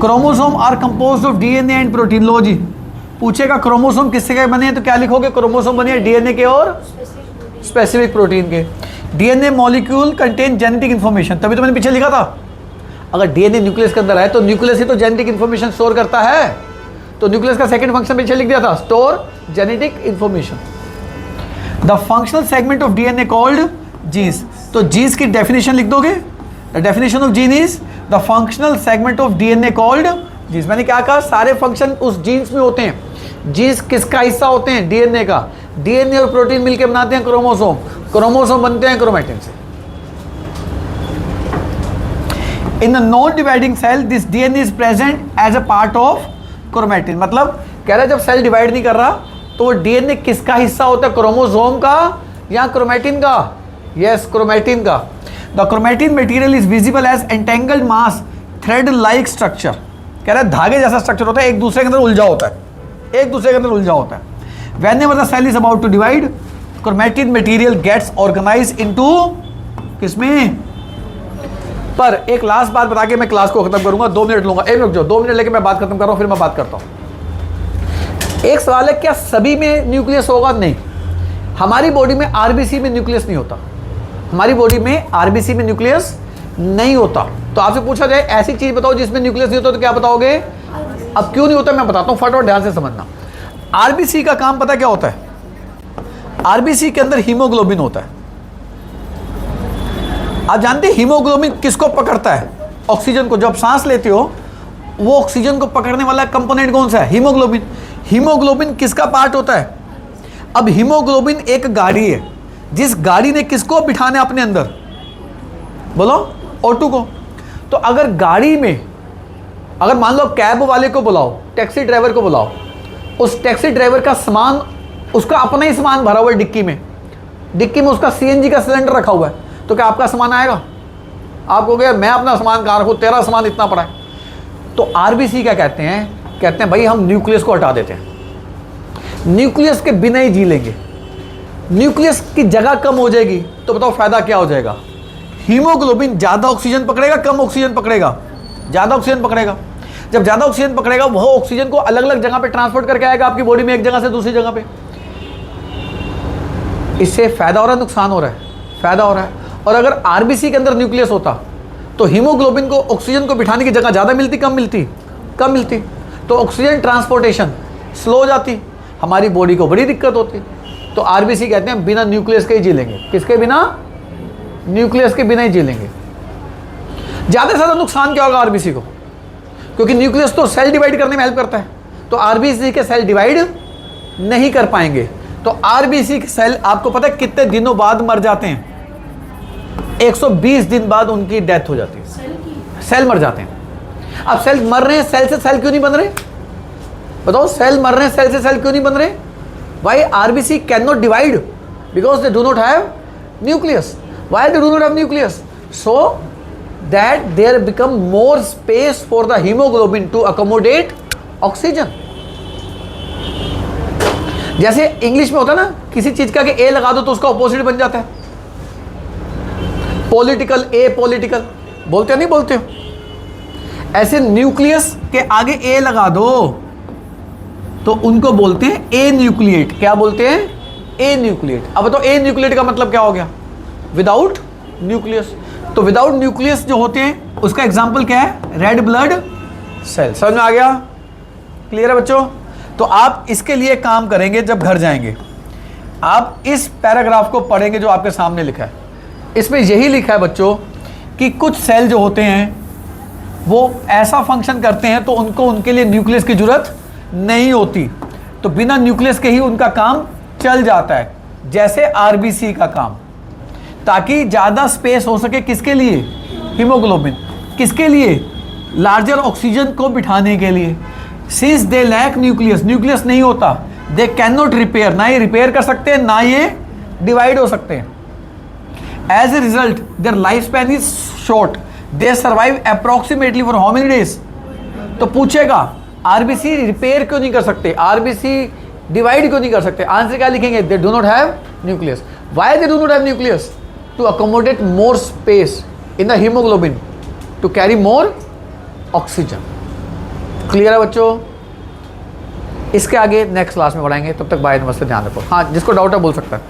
Chromosome are composed of DNA and protein. लो जी, पूछेगा क्रोमोसोम किससे के बने हैं, तो क्या लिखोगे? क्रोमोसोम बने हैं डीएनए के और स्पेसिफिक प्रोटीन के। DNA molecule contain genetic information, तभी तो मैंने पीछे लिखा था। अगर डीएनए न्यूक्लियस के अंदर है तो न्यूक्लियस ही तो जेनेटिक इंफॉर्मेशन स्टोर करता है। तो न्यूक्लियस का सेकंड फंक्शन पीछे लिख दिया था, store genetic information. The functional segment of DNA called jeans. तो जीन्स की डेफिनेशन लिख दोगे? The definition of gene is the functional segment of DNA called genes। मैंने क्या कहा? सारे फंक्शन उस जीन्स में होते हैं। जीन्स किसका हिस्सा होते हैं? डीएनए का। डीएनए और प्रोटीन मिलकर बनाते हैं क्रोमोसोम। क्रोमोसोम बनते हैं क्रोमैटिन से। In the non dividing cell this DNA is present as a part of chromatin. मतलब कह रहा है जब सेल डिवाइड नहीं कर रहा तो वो डीएनए किसका हिस्सा होता है? क्रोमोसोम का या क्रोमैटिन का? यस, क्रोमैटिन का। The chromatin material is visible as entangled mass thread like structure। कह रहा है धागे जैसा स्ट्रक्चर होता है, एक दूसरे के अंदर उलझा होता है, एक दूसरे के अंदर उलझा होता है। Whenever the cell is about to divide, chromatin material gets organized into किसमें? पर एक लास्ट बात बता के मैं क्लास को खत्म करूंगा। 2 मिनट लूंगा। एक रुक जाओ, 2 मिनट लेके मैं बात खत्म कर रहा हूं, फिर मैं बात करता हूं। एक सवाल है, क्या सभी में न्यूक्लियस होगा? नहीं। हमारी बॉडी में आरबीसी में न्यूक्लियस नहीं होता। हमारी बॉडी में आरबीसी में न्यूक्लियस नहीं होता। तो आपसे पूछा जाए ऐसी चीज बताओ जिसमें न्यूक्लियस नहीं होता, तो क्या बताओगे? अब क्यों नहीं होता मैं बताता हूं, फटाफट ध्यान से समझना। आरबीसी का काम पता क्या होता है? आरबीसी के अंदर हीमोग्लोबिन होता है। आप जानते हैं हीमोग्लोबिन किसको पकड़ता है? ऑक्सीजन को। जब सांस लेते हो वो ऑक्सीजन को पकड़ने वाला कंपोनेंट कौन सा है? हीमोग्लोबिन। हीमोग्लोबिन किसका पार्ट होता है? अब हीमोग्लोबिन एक गाड़ी है, जिस गाड़ी ने किसको बिठाना है अपने अंदर? बोलो, ऑटो को। तो अगर गाड़ी में, अगर मान लो कैब वाले को बुलाओ, टैक्सी ड्राइवर को बुलाओ, उस टैक्सी ड्राइवर का सामान, उसका अपना ही सामान भरा हुआ है डिक्की में, डिक्की में उसका सीएनजी का सिलेंडर रखा हुआ है, तो क्या आपका सामान आएगा? आप कहोगे मैं अपना सामान कहाँ रखूँ, तेरा सामान इतना पड़ा है। तो आरबीसी क्या कहते हैं? कहते हैं भाई हम न्यूक्लियस को हटा देते हैं, न्यूक्लियस के बिना ही जी लेंगे। न्यूक्लियस की जगह कम हो जाएगी तो बताओ फायदा क्या हो जाएगा? हीमोग्लोबिन ज़्यादा ऑक्सीजन पकड़ेगा, कम ऑक्सीजन पकड़ेगा? ज़्यादा ऑक्सीजन पकड़ेगा। जब ज़्यादा ऑक्सीजन पकड़ेगा वह ऑक्सीजन को अलग अलग जगह पे ट्रांसपोर्ट करके आएगा आपकी बॉडी में, एक जगह से दूसरी जगह पे। इससे फायदा हो रहा है, नुकसान हो रहा है? फायदा हो रहा है। और अगर आरबीसी के अंदर न्यूक्लियस होता तो हीमोग्लोबिन को ऑक्सीजन को बिठाने की जगह ज़्यादा मिलती, कम मिलती? कम मिलती। तो ऑक्सीजन ट्रांसपोर्टेशन स्लो हो जाती, हमारी बॉडी को बड़ी दिक्कत होती। तो आरबीसी कहते हैं बिना न्यूक्लियस के ही जी लेंगे। किसके बिना? न्यूक्लियस के बिना ही जी लेंगे। ज़्यादा से ज़्यादा नुकसान क्या होगा आरबीसी को? क्योंकि न्यूक्लियस तो सेल डिवाइड करने में हेल्प करता है, तो आरबीसी के सेल डिवाइड नहीं कर पाएंगे। तो आरबीसी के सेल आपको पता है कितने दिनों बाद मर जाते हैं? 120 दिन बाद उनकी डेथ हो जाती है। सेल की सेल मर जाते हैं। अब सेल मर रहे हैं, सेल से सेल क्यों नहीं बन रहे? बताओ, सेल मर रहे हैं, सेल से सेल क्यों नहीं बन रहे? Why RBC can not divide? Because they do not have nucleus. Why they do not have nucleus? So that there become more space for the haemoglobin to accommodate oxygen. जैसे English में होता है ना, किसी चीज का ए लगा दो तो उसका ऑपोजिट बन जाता है। पॉलिटिकल, ए पॉलिटिकल बोलते हो नहीं बोलते हो? ऐसे न्यूक्लियस के आगे ए लगा दो तो उनको बोलते हैं ए न्यूक्लिएट। क्या बोलते हैं? Anucleate. अब तो ए न्यूक्लिएट का मतलब क्या हो गया? Without nucleus. तो विदाउट न्यूक्लियस जो होते हैं उसका एग्जांपल क्या है? Red blood cell. समझ में आ गया? क्लियर है बच्चों? तो आप इसके लिए काम करेंगे, जब घर जाएंगे आप इस पैराग्राफ को पढ़ेंगे जो आपके सामने लिखा है। इसमें यही लिखा है बच्चों कि कुछ सेल जो होते हैं वो ऐसा फंक्शन करते हैं तो उनको उनके लिए न्यूक्लियस की जरूरत नहीं होती, तो बिना न्यूक्लियस के ही उनका काम चल जाता है, जैसे आरबीसी का काम, ताकि ज़्यादा स्पेस हो सके। किसके लिए? हीमोग्लोबिन। किसके लिए? लार्जर ऑक्सीजन को बिठाने के लिए। Since they lack nucleus, nucleus नहीं होता, दे कैन नॉट रिपेयर, ना ये रिपेयर कर सकते हैं ना ये डिवाइड हो सकते हैं। As a result their life span is short, they survive approximately for how many days? तो पूछेगा आरबीसी रिपेयर क्यों नहीं कर सकते, आरबीसी डिवाइड क्यों नहीं कर सकते? आंसर क्या लिखेंगे? They do not have nucleus. Why they do not have nucleus? To accommodate more space in the haemoglobin to carry more oxygen. Clear है बच्चों? इसके आगे नेक्स्ट क्लास में बढ़ाएंगे। तब तक बाय, नमस्ते, ध्यान रखो। हाँ, जिसको डाउट है बोल सकता है।